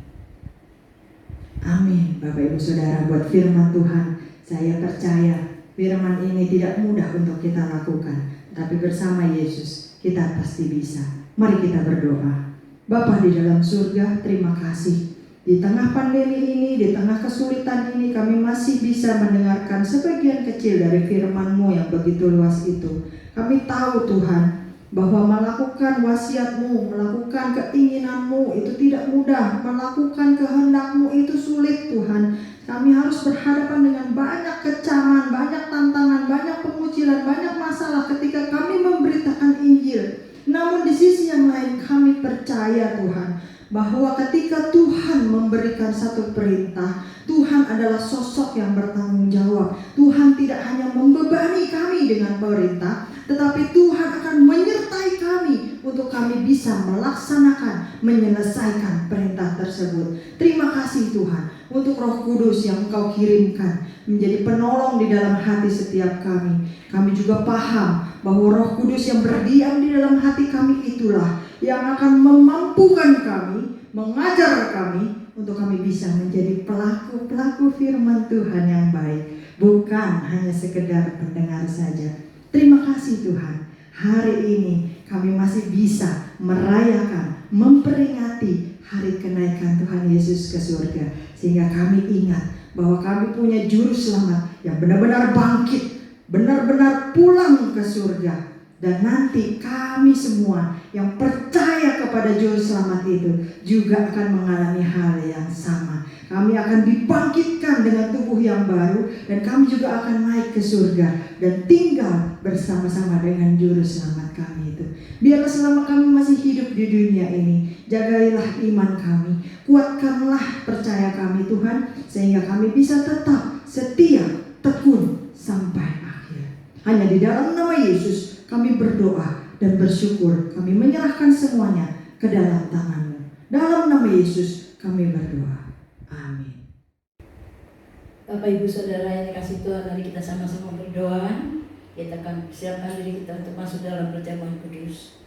Amin. Bapak Ibu Saudara, buat firman Tuhan, saya percaya firman ini tidak mudah untuk kita lakukan, tapi bersama Yesus kita pasti bisa. Mari kita berdoa. Bapa di dalam surga, terima kasih. Di tengah pandemi ini, di tengah kesulitan ini, kami masih bisa mendengarkan sebagian kecil dari firman-Mu yang begitu luas itu. Kami tahu Tuhan, bahwa melakukan wasiat-Mu, melakukan keinginan-Mu itu tidak mudah. Melakukan kehendak-Mu itu sulit Tuhan. Kami harus berhadapan dengan banyak kecaman, banyak tantangan, banyak pengucilan, banyak masalah ketika kami memberitakan Injil. Namun di sisi yang lain kami percaya Tuhan, bahwa ketika Tuhan memberikan satu perintah, Tuhan adalah sosok yang bertanggung jawab. Tuhan tidak hanya membebani kami dengan perintah, tetapi Tuhan akan menyertai kami untuk kami bisa melaksanakan, menyelesaikan perintah tersebut. Terima kasih Tuhan untuk Roh Kudus yang Engkau kirimkan menjadi penolong di dalam hati setiap kami. Kami juga paham bahwa Roh Kudus yang berdiam di dalam hati kami itulah yang akan memampukan kami, mengajar kami untuk kami bisa menjadi pelaku-pelaku firman Tuhan yang baik, bukan hanya sekedar pendengar saja. Terima kasih Tuhan, hari ini kami masih bisa merayakan, memperingati hari kenaikan Tuhan Yesus ke surga, sehingga kami ingat bahwa kami punya Juru Selamat yang benar-benar bangkit, benar-benar pulang ke surga. Dan nanti kami semua yang percaya kepada Juru Selamat itu juga akan mengalami hal yang sama. Kami akan dibangkitkan dengan tubuh yang baru, dan kami juga akan naik ke surga dan tinggal bersama-sama dengan Juru Selamat kami itu. Biarlah selama kami masih hidup di dunia ini, jagailah iman kami, kuatkanlah percaya kami Tuhan, sehingga kami bisa tetap setia, tekun sampai akhir. Hanya di dalam nama Yesus kami berdoa dan bersyukur. Kami menyerahkan semuanya ke dalam tangan-Mu. Dalam nama Yesus kami berdoa. Amin. Bapak Ibu Saudara yang dikasih Tuhan, mari kita sama-sama berdoa. Kita akan persiapkan diri kita untuk masuk dalam perjamuan kudus.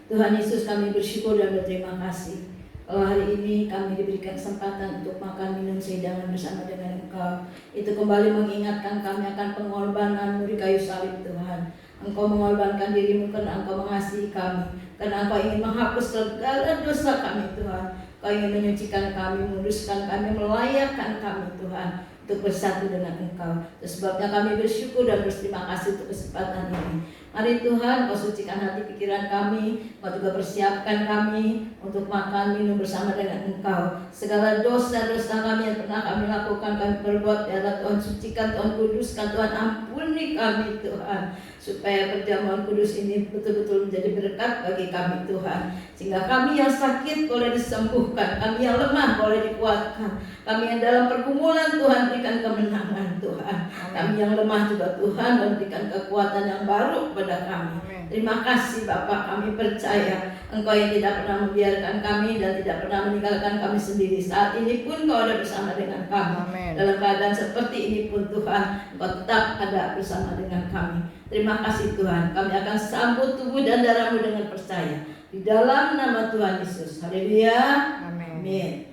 Tuhan Yesus, kami bersyukur dan berterima kasih kalau hari ini kami diberikan kesempatan untuk makan minum sehidangan bersama dengan Engkau. Itu kembali mengingatkan kami akan pengorbanan-Mu di kayu salib Tuhan. Engkau mengorbankan diri-Mu karena Engkau mengasihi kami, karena Engkau ingin menghapus segala dosa kami Tuhan. Engkau ingin menyucikan kami, menguduskan kami, melayakkan kami Tuhan untuk bersatu dengan Engkau. Sebabnya kami bersyukur dan berterima kasih untuk kesempatan ini. Mari Tuhan, Kau sucikan hati pikiran kami, Kau juga persiapkan kami untuk makan minum bersama dengan Engkau. Segala dosa-dosa kami yang pernah kami lakukan, kami perbuat, biarlah Tuhan sucikan, Tuhan kuduskan, Tuhan ampuni kami Tuhan, supaya perjamuan kudus ini betul-betul menjadi berkat bagi kami Tuhan, sehingga kami yang sakit boleh disembuhkan, kami yang lemah boleh dikuatkan, kami yang dalam pergumulan Tuhan berikan kemenangan Tuhan, kami yang lemah juga Tuhan memberikan kekuatan yang baru kepada kami. Terima kasih Bapak, kami percaya Engkau yang tidak pernah membiarkan kami dan tidak pernah meninggalkan kami sendiri. Saat ini pun Kau ada bersama dengan kami. Dalam keadaan seperti ini pun Tuhan, Engkau tetap ada bersama dengan kami. Terima kasih Tuhan, kami akan sambut tubuh dan darah-Mu dengan percaya. Di dalam nama Tuhan Yesus. Haleluya. Amin.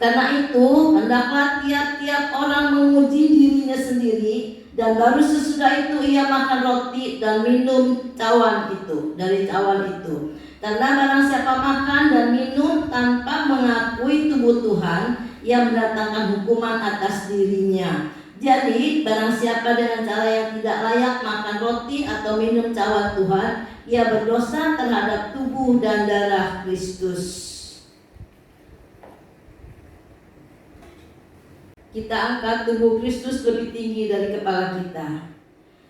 Karena itu, hendaklah tiap-tiap orang menguji dirinya sendiri, dan baru sesudah itu ia makan roti dan minum cawan itu, dari cawan itu. Karena barang siapa makan dan minum tanpa mengakui tubuh Tuhan, ia mendatangkan hukuman atas dirinya. Jadi, barang siapa dengan cara yang tidak layak makan roti atau minum cawan Tuhan, ia berdosa terhadap tubuh dan darah Kristus. Kita angkat tubuh Kristus lebih tinggi dari kepala kita.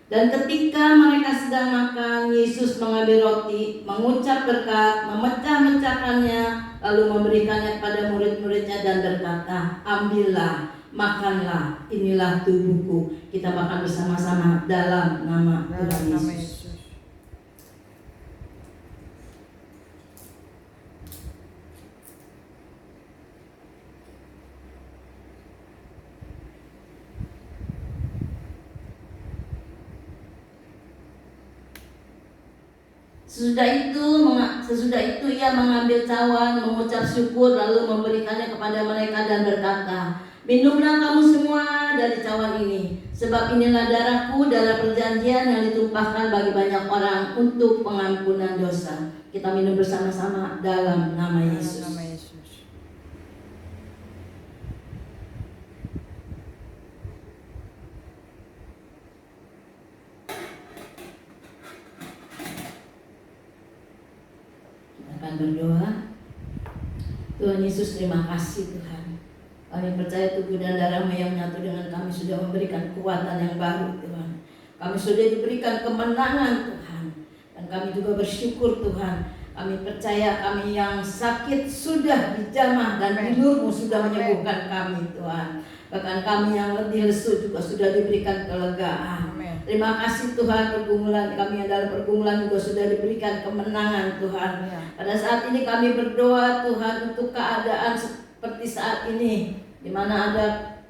Dan ketika mereka sedang makan, Yesus mengambil roti, mengucap berkat, memecah-mecahkannya, lalu memberikannya kepada murid-muridnya dan berkata, ambillah, makanlah, inilah tubuhku. Kita makan bersama-sama dalam nama Tuhan Yesus. Sesudah itu ia mengambil cawan, mengucap syukur, lalu memberikannya kepada mereka dan berkata, minumlah kamu semua dari cawan ini, sebab inilah darahku, darah perjanjian yang ditumpahkan bagi banyak orang untuk pengampunan dosa. Kita minum bersama-sama dalam nama Yesus. Berdoa. Tuhan Yesus, terima kasih Tuhan. Kami percaya tubuh dan darah-Mu yang menyatu dengan kami sudah memberikan kekuatan yang baru Tuhan. Kami sudah diberikan kemenangan Tuhan. Dan kami juga bersyukur Tuhan. Kami percaya kami yang sakit sudah dijamah dan tidur-Mu sudah menyembuhkan kami Tuhan. Bahkan kami yang lebih lesu juga sudah diberikan kelegaan. Terima kasih Tuhan, pergumulan kami yang dalam pergumulan juga sudah diberikan kemenangan Tuhan. Pada saat ini kami berdoa Tuhan untuk keadaan seperti saat ini, di mana ada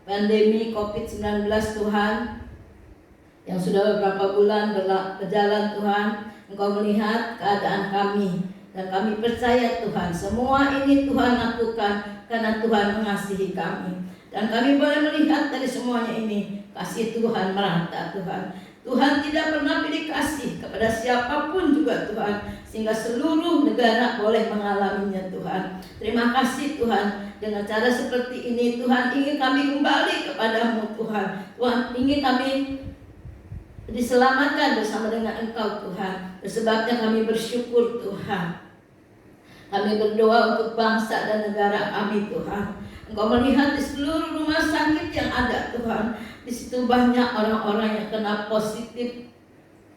pandemi COVID-19 Tuhan, yang sudah beberapa bulan berjalan Tuhan. Engkau melihat keadaan kami, dan kami percaya Tuhan, semua ini Tuhan lakukan karena Tuhan mengasihi kami. Dan kami boleh melihat dari semuanya ini, kasih Tuhan merata Tuhan. Tuhan tidak pernah pilih kasih kepada siapapun juga Tuhan, sehingga seluruh negara boleh mengalaminya Tuhan. Terima kasih Tuhan, dengan cara seperti ini Tuhan ingin kami kembali kepadamu Tuhan. Tuhan ingin kami diselamatkan bersama dengan Engkau Tuhan. Sebabnya kami bersyukur Tuhan. Kami berdoa untuk bangsa dan negara kami Tuhan. Engkau melihat di seluruh rumah sakit yang ada Tuhan. Di situ banyak orang-orang yang kena positif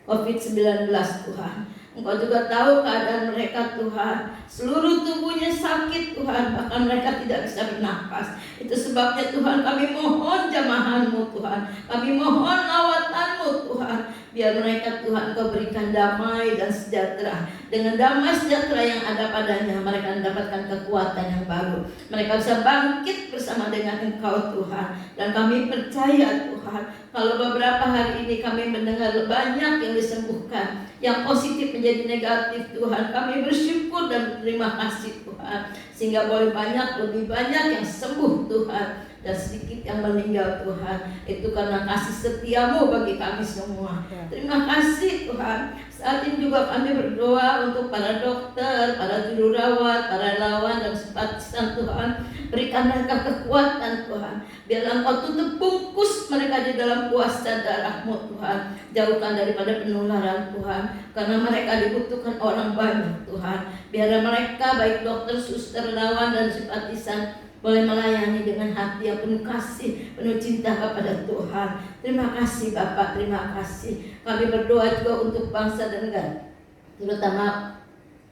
COVID-19 Tuhan. Engkau juga tahu keadaan mereka Tuhan. Seluruh tubuhnya sakit Tuhan. Bahkan mereka tidak bisa bernafas. Itu sebabnya Tuhan kami mohon jamahan-Mu Tuhan. Kami mohon lawatan-Mu Tuhan. Biar mereka Tuhan Engkau berikan damai dan sejahtera. Dengan damai sejahtera yang ada padanya, mereka mendapatkan kekuatan yang baru. Mereka bisa bangkit bersama dengan Engkau Tuhan. Dan kami percaya Tuhan, kalau beberapa hari ini kami mendengar banyak yang disembuhkan, yang positif menjadi negatif Tuhan, kami bersyukur dan berterima kasih Tuhan. Sehingga boleh lebih banyak yang sembuh Tuhan, dan sedikit yang meninggal Tuhan. Itu karena kasih setia-Mu bagi kami semua. Terima kasih Tuhan. Saat ini juga kami berdoa untuk para dokter, para juru rawat, para relawan dan simpatisan Tuhan. Berikan mereka kekuatan Tuhan. Biarlah Engkau tutup bungkus mereka di dalam kuasa darah-Mu Tuhan. Jauhkan daripada penularan Tuhan, karena mereka dibutuhkan orang banyak Tuhan. Biarlah mereka baik dokter, suster, relawan dan simpatisan boleh melayani dengan hati yang penuh kasih, penuh cinta kepada Tuhan. Terima kasih Bapak, terima kasih. Kami berdoa juga untuk bangsa dan negara, terutama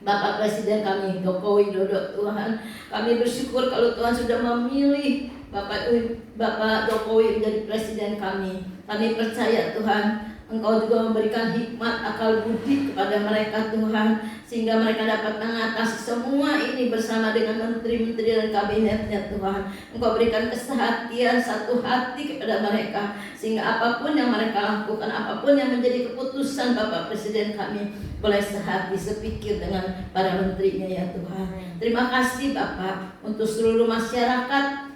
Bapak Presiden kami Joko Widodo Tuhan. Kami bersyukur kalau Tuhan sudah memilih Bapak Jokowi menjadi presiden kami. Kami percaya Tuhan, Engkau juga memberikan hikmat, akal budi kepada mereka Tuhan, sehingga mereka dapat mengatasi semua ini bersama dengan menteri-menteri dan kabinetnya Tuhan. Engkau berikan kesehatian, satu hati kepada mereka, sehingga apapun yang mereka lakukan, apapun yang menjadi keputusan Bapak Presiden kami, boleh sehati sepikir dengan para menterinya ya Tuhan. Terima kasih Bapak untuk seluruh masyarakat.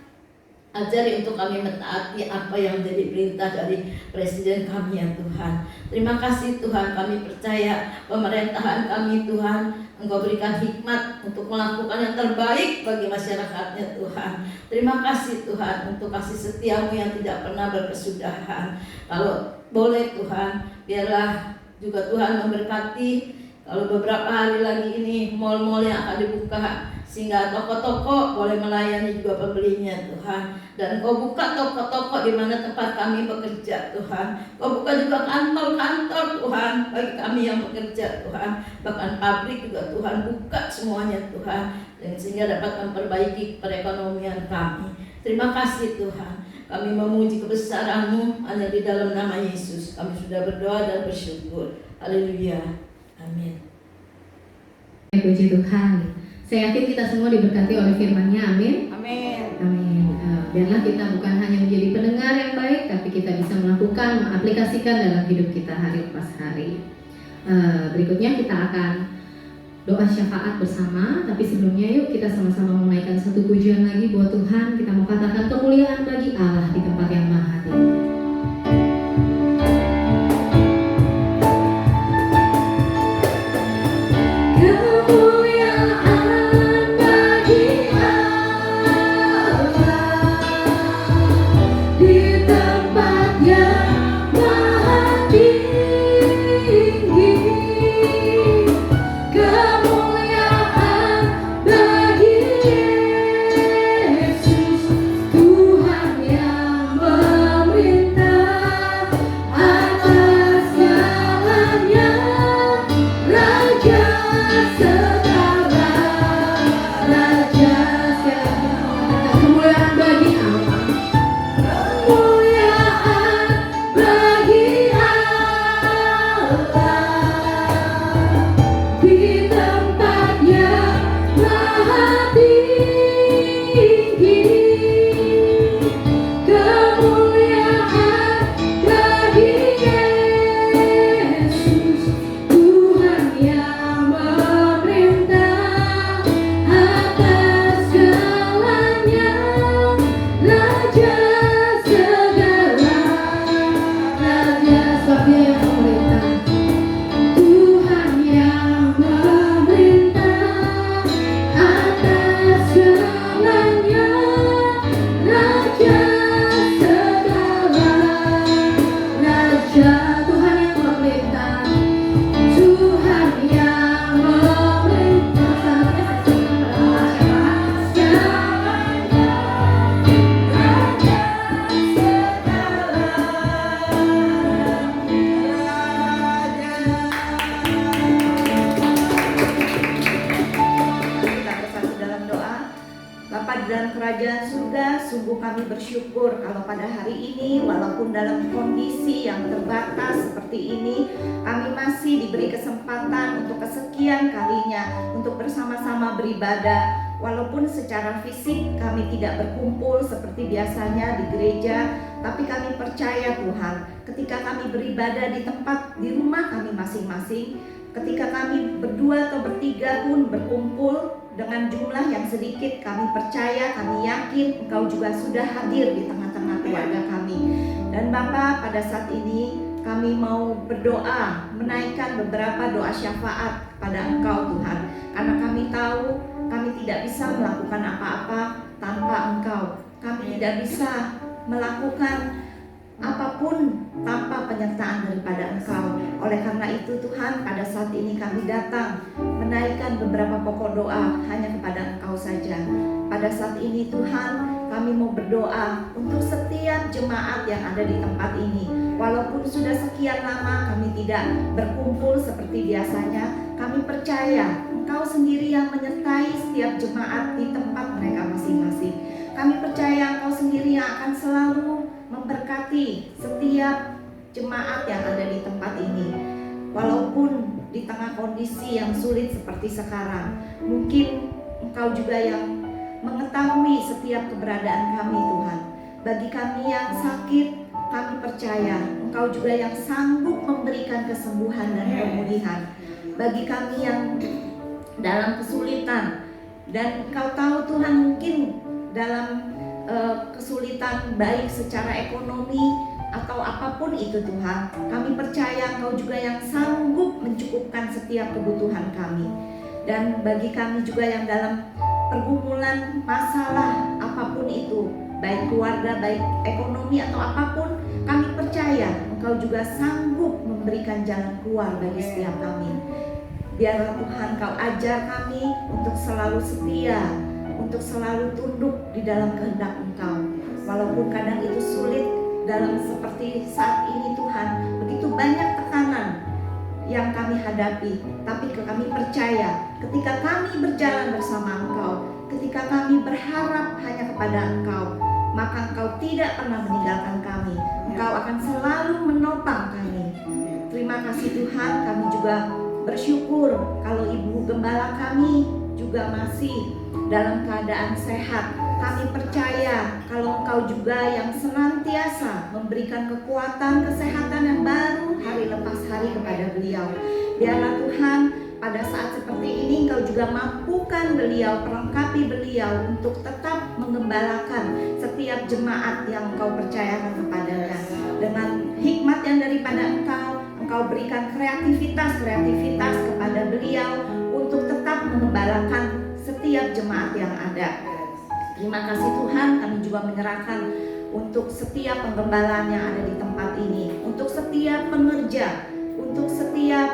Ajari untuk kami mentaati apa yang menjadi perintah dari Presiden kami ya Tuhan. Terima kasih Tuhan, kami percaya pemerintahan kami Tuhan, Engkau berikan hikmat untuk melakukan yang terbaik bagi masyarakatnya Tuhan. Terima kasih Tuhan untuk kasih setiamu yang tidak pernah berkesudahan. Kalau boleh Tuhan, biarlah juga Tuhan memberkati kalau beberapa hari lagi ini mal-mal yang akan dibuka, sehingga toko-toko boleh melayani juga pembelinya Tuhan. Dan Kau buka toko-toko di mana tempat kami bekerja Tuhan. Kau buka juga kantor-kantor Tuhan bagi kami yang bekerja Tuhan. Bahkan pabrik juga Tuhan buka semuanya Tuhan, dan sehingga dapat memperbaiki perekonomian kami. Terima kasih Tuhan. Kami memuji kebesaran-Mu hanya di dalam nama Yesus. Kami sudah berdoa dan bersyukur. Haleluya. Amin. Puji Tuhan. Saya yakin kita semua diberkati oleh firman-Nya. Amin. Amin. Amin. Biarlah kita bukan hanya menjadi pendengar yang baik, tapi kita bisa melakukan, mengaplikasikan dalam hidup kita hari pas hari. Berikutnya kita akan doa syafaat bersama. Tapi sebelumnya yuk kita sama-sama menaikkan satu pujian lagi buat Tuhan. Kita mau katakan kemuliaan bagi Allah di tempat yang maha tinggi. Bersyukur kalau pada hari ini walaupun dalam kondisi yang terbatas seperti ini, kami masih diberi kesempatan untuk kesekian kalinya untuk bersama-sama beribadah. Walaupun secara fisik kami tidak berkumpul seperti biasanya di gereja, tapi kami percaya Tuhan, ketika kami beribadah di tempat di rumah kami masing-masing, ketika kami berdua atau bertiga pun berkumpul dengan jumlah yang sedikit, kami percaya, kami yakin Engkau juga sudah hadir di tengah-tengah keluarga kami. Dan Bapa, pada saat ini kami mau berdoa, menaikkan beberapa doa syafaat pada Engkau Tuhan. Karena kami tahu kami tidak bisa melakukan apa-apa, tanpa Engkau. Kami tidak bisa melakukan apapun tanpa penyertaan daripada Engkau. Oleh karena itu Tuhan, pada saat ini kami datang menaikkan beberapa pokok doa hanya kepada Engkau saja. Pada saat ini Tuhan, kami mau berdoa untuk setiap jemaat yang ada di tempat ini. Walaupun sudah sekian lama kami tidak berkumpul seperti biasanya, kami percaya Engkau sendiri yang menyertai setiap jemaat di tempat mereka masing-masing. Kami percaya Engkau sendiri yang akan selalu memberkati setiap jemaat yang ada di tempat ini. Walaupun di tengah kondisi yang sulit seperti sekarang, mungkin Engkau juga yang mengetahui setiap keberadaan kami Tuhan. Bagi kami yang sakit, kami percaya Engkau juga yang sanggup memberikan kesembuhan dan pemulihan. Bagi kami yang dalam kesulitan, dan Engkau tahu Tuhan, mungkin dalam kesulitan baik secara ekonomi atau apapun itu Tuhan, kami percaya Engkau juga yang sanggup mencukupkan setiap kebutuhan kami. Dan bagi kami juga yang dalam pergumulan masalah apapun itu, baik keluarga, baik ekonomi atau apapun, kami percaya Engkau juga sanggup memberikan jalan keluar bagi setiap kami. Biarlah Tuhan Kau ajar kami untuk selalu setia, untuk selalu tunduk di dalam kehendak Engkau. Walaupun kadang itu sulit dalam seperti saat ini Tuhan, begitu banyak tekanan yang kami hadapi, tapi kami percaya ketika kami berjalan bersama Engkau, ketika kami berharap hanya kepada Engkau, maka Engkau tidak pernah meninggalkan kami. Engkau akan selalu menopang kami. Terima kasih Tuhan, kami juga bersyukur kalau Ibu Gembala kami juga masih dalam keadaan sehat. Kami percaya kalau Engkau juga yang senantiasa memberikan kekuatan, kesehatan yang baru hari lepas hari kepada beliau. Biarlah Tuhan, pada saat seperti ini Engkau juga mampukan beliau, perlengkapi beliau untuk tetap mengembalakan setiap jemaat yang Engkau percayakan kepadanya. Dengan hikmat yang daripada Engkau berikan kreativitas kepada beliau untuk tetap mengembalakan setiap jemaat yang ada. Terima kasih Tuhan, kami juga menyerahkan untuk setiap penggembala yang ada di tempat ini, untuk setiap pengerja, untuk setiap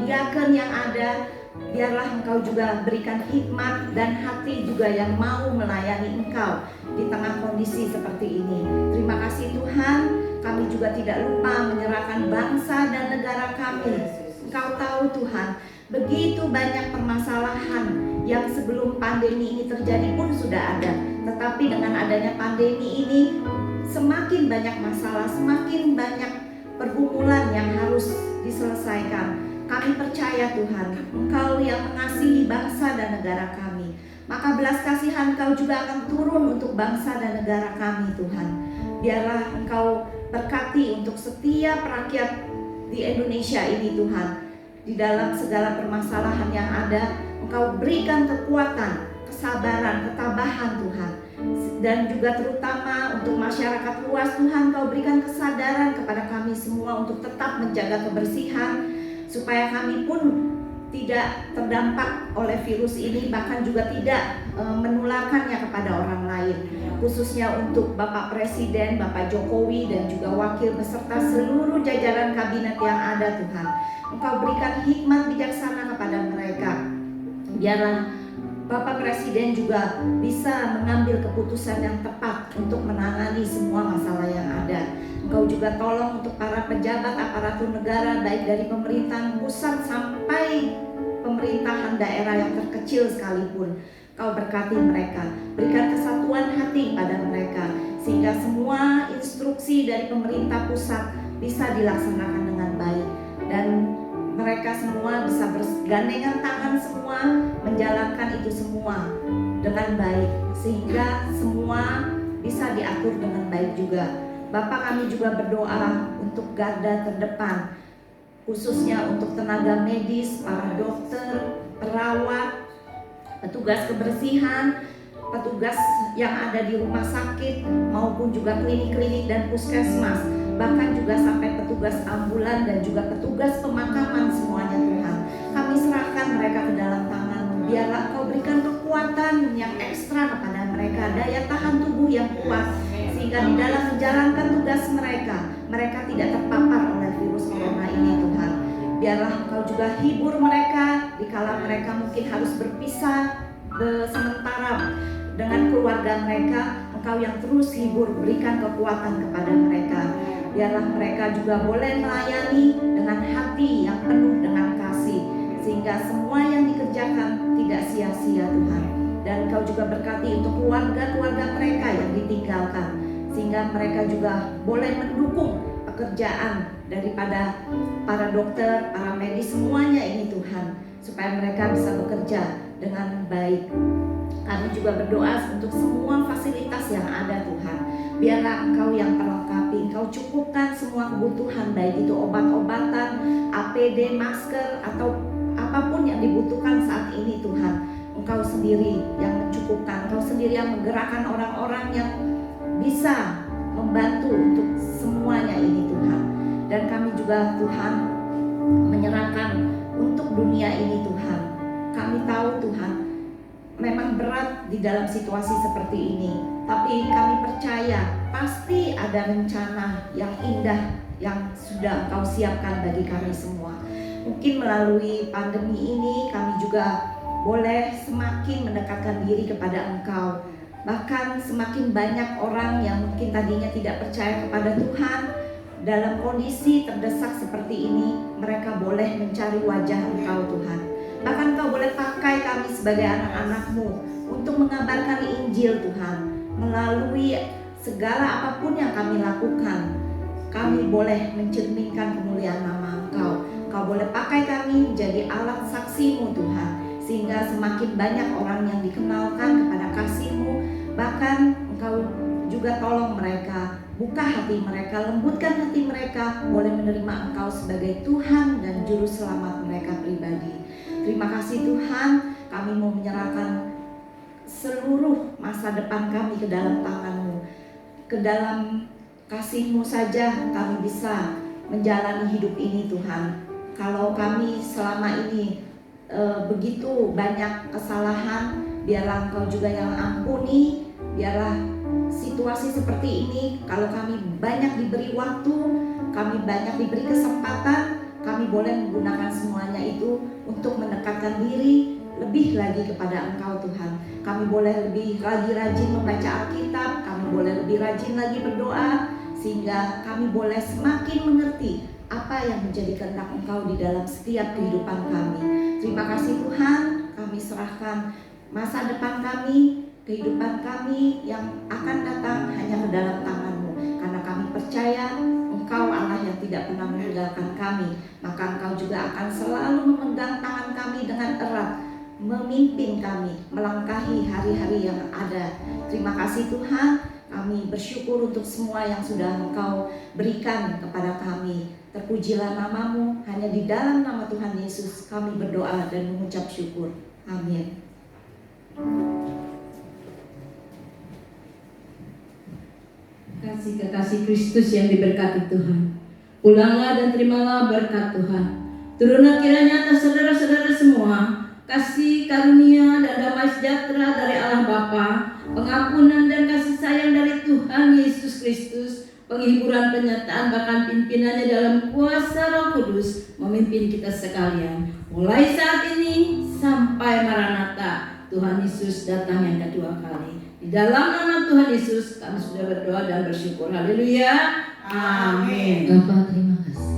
diaken yang ada. Biarlah Engkau juga berikan hikmat dan hati juga yang mau melayani Engkau di tengah kondisi seperti ini. Terima kasih Tuhan, kami juga tidak lupa menyerahkan bangsa dan negara kami. Engkau tahu Tuhan, begitu banyak permasalahan yang sebelum pandemi ini terjadi pun sudah ada. Tetapi dengan adanya pandemi ini, semakin banyak masalah, semakin banyak pergumulan yang harus diselesaikan. Kami percaya Tuhan, Engkau yang mengasihi bangsa dan negara kami. Maka belas kasihan Engkau juga akan turun untuk bangsa dan negara kami Tuhan. Biarlah Engkau berkati untuk setiap rakyat di Indonesia ini Tuhan. Di dalam segala permasalahan yang ada, Engkau berikan kekuatan, kesabaran, ketabahan Tuhan. Dan juga terutama untuk masyarakat luas Tuhan, Engkau berikan kesadaran kepada kami semua untuk tetap menjaga kebersihan, supaya kami pun tidak terdampak oleh virus ini, bahkan juga tidak menularkannya kepada orang lain. Khususnya untuk Bapak Presiden, Bapak Jokowi dan juga wakil beserta seluruh jajaran kabinet yang ada Tuhan. Engkau berikan hikmat bijaksana kepada mereka. Biarlah Bapak Presiden juga bisa mengambil keputusan yang tepat untuk menangani semua masalah yang ada. Engkau juga tolong untuk para pejabat aparatur negara, baik dari pemerintahan pusat sampai pemerintahan daerah yang terkecil sekalipun. Kau berkati mereka, berikan kesatuan hati pada mereka, sehingga semua instruksi dari pemerintah pusat bisa dilaksanakan dengan baik. Dan mereka semua bisa bergandengan tangan semua menjalankan itu semua dengan baik, sehingga semua bisa diatur dengan baik juga. Bapak, kami juga berdoa untuk garda terdepan, khususnya untuk tenaga medis, para dokter, perawat, petugas kebersihan, petugas yang ada di rumah sakit maupun juga klinik-klinik dan puskesmas, bahkan juga sampai petugas ambulan dan juga petugas pemakaman semuanya Tuhan. Kami serahkan mereka ke dalam tangan-Mu. Biarlah Engkau berikan kekuatan yang ekstra kepada mereka mereka daya tahan tubuh yang kuat, sehingga di dalam menjalankan tugas mereka, mereka tidak terpapar oleh virus corona ini Tuhan. Biarlah Engkau juga hibur mereka dikala mereka mungkin harus berpisah sementara dengan keluarga mereka. Engkau yang terus hibur, berikan kekuatan kepada mereka. Biarlah mereka juga boleh melayani dengan hati yang penuh dengan kasih, sehingga semua yang dikerjakan tidak sia-sia Tuhan. Dan Engkau juga berkati untuk keluarga-keluarga mereka yang ditinggalkan, sehingga mereka juga boleh mendukung pekerjaan daripada para dokter, para medis, semuanya ini Tuhan, supaya mereka bisa bekerja dengan baik. Kami juga berdoa untuk semua fasilitas yang ada Tuhan. Biarlah Engkau yang perlengkapi, Engkau cukupkan semua kebutuhan, baik itu obat-obatan, APD, masker, atau apapun yang dibutuhkan saat ini Tuhan. Engkau sendiri yang mencukupkan, Engkau sendiri yang menggerakkan orang-orang yang bisa membantu untuk semuanya ini Tuhan. Dan kami juga Tuhan menyerahkan untuk dunia ini Tuhan. Kami tahu Tuhan memang berat di dalam situasi seperti ini, tapi kami percaya pasti ada rencana yang indah yang sudah Engkau siapkan bagi kami semua. Mungkin melalui pandemi ini kami juga boleh semakin mendekatkan diri kepada Engkau. Bahkan semakin banyak orang yang mungkin tadinya tidak percaya kepada Tuhan, dalam kondisi terdesak seperti ini, mereka boleh mencari wajah Engkau Tuhan. Bahkan Engkau boleh pakai kami sebagai anak-anak-Mu untuk mengabarkan Injil Tuhan. Melalui segala apapun yang kami lakukan, kami boleh mencerminkan kemuliaan nama Engkau. Engkau boleh pakai kami menjadi alat saksi-Mu Tuhan, sehingga semakin banyak orang yang dikenalkan kepada kasih-Mu. Bahkan Engkau juga tolong mereka, buka hati mereka, lembutkan hati mereka, boleh menerima Engkau sebagai Tuhan dan Juru Selamat mereka pribadi. Terima kasih Tuhan, kami mau menyerahkan seluruh masa depan kami ke dalam tangan-Mu. Ke dalam kasih-Mu saja kami bisa menjalani hidup ini Tuhan. Kalau kami selama ini begitu banyak kesalahan, biarlah Engkau juga yang ampuni. Biarlah situasi seperti ini, kalau kami banyak diberi waktu, kami banyak diberi kesempatan, kami boleh menggunakan semuanya itu untuk mendekatkan diri lebih lagi kepada Engkau Tuhan. Kami boleh lebih lagi rajin membaca Alkitab, kami boleh lebih rajin lagi berdoa, sehingga kami boleh semakin mengerti apa yang menjadi kehendak Engkau di dalam setiap kehidupan kami. Terima kasih Tuhan, kami serahkan masa depan kami, kehidupan kami yang akan datang hanya ke dalam tangan-Mu. Karena kami percaya Engkau Allah yang tidak pernah meninggalkan kami, maka Engkau juga akan selalu memegang tangan kami dengan erat, memimpin kami melangkahi hari-hari yang ada. Terima kasih Tuhan, kami bersyukur untuk semua yang sudah Engkau berikan kepada kami. Terpujilah nama-Mu, hanya di dalam nama Tuhan Yesus kami berdoa dan mengucap syukur. Amin. Kasih-kekasih Kristus yang diberkati Tuhan, pulanglah dan terimalah berkat Tuhan. Turunlah kiranya atas saudara-saudara semua kasih karunia dan damai sejahtera dari Allah Bapa, pengampunan dan kasih sayang dari Tuhan Yesus Kristus, penghiburan, penyertaan, bahkan pimpinannya dalam kuasa Roh Kudus memimpin kita sekalian, mulai saat ini sampai Maranatha, Tuhan Yesus datang yang kedua kali. Di dalam nama Tuhan Yesus kami sudah berdoa dan bersyukur. Haleluya. Amin. Bapa terima kasih.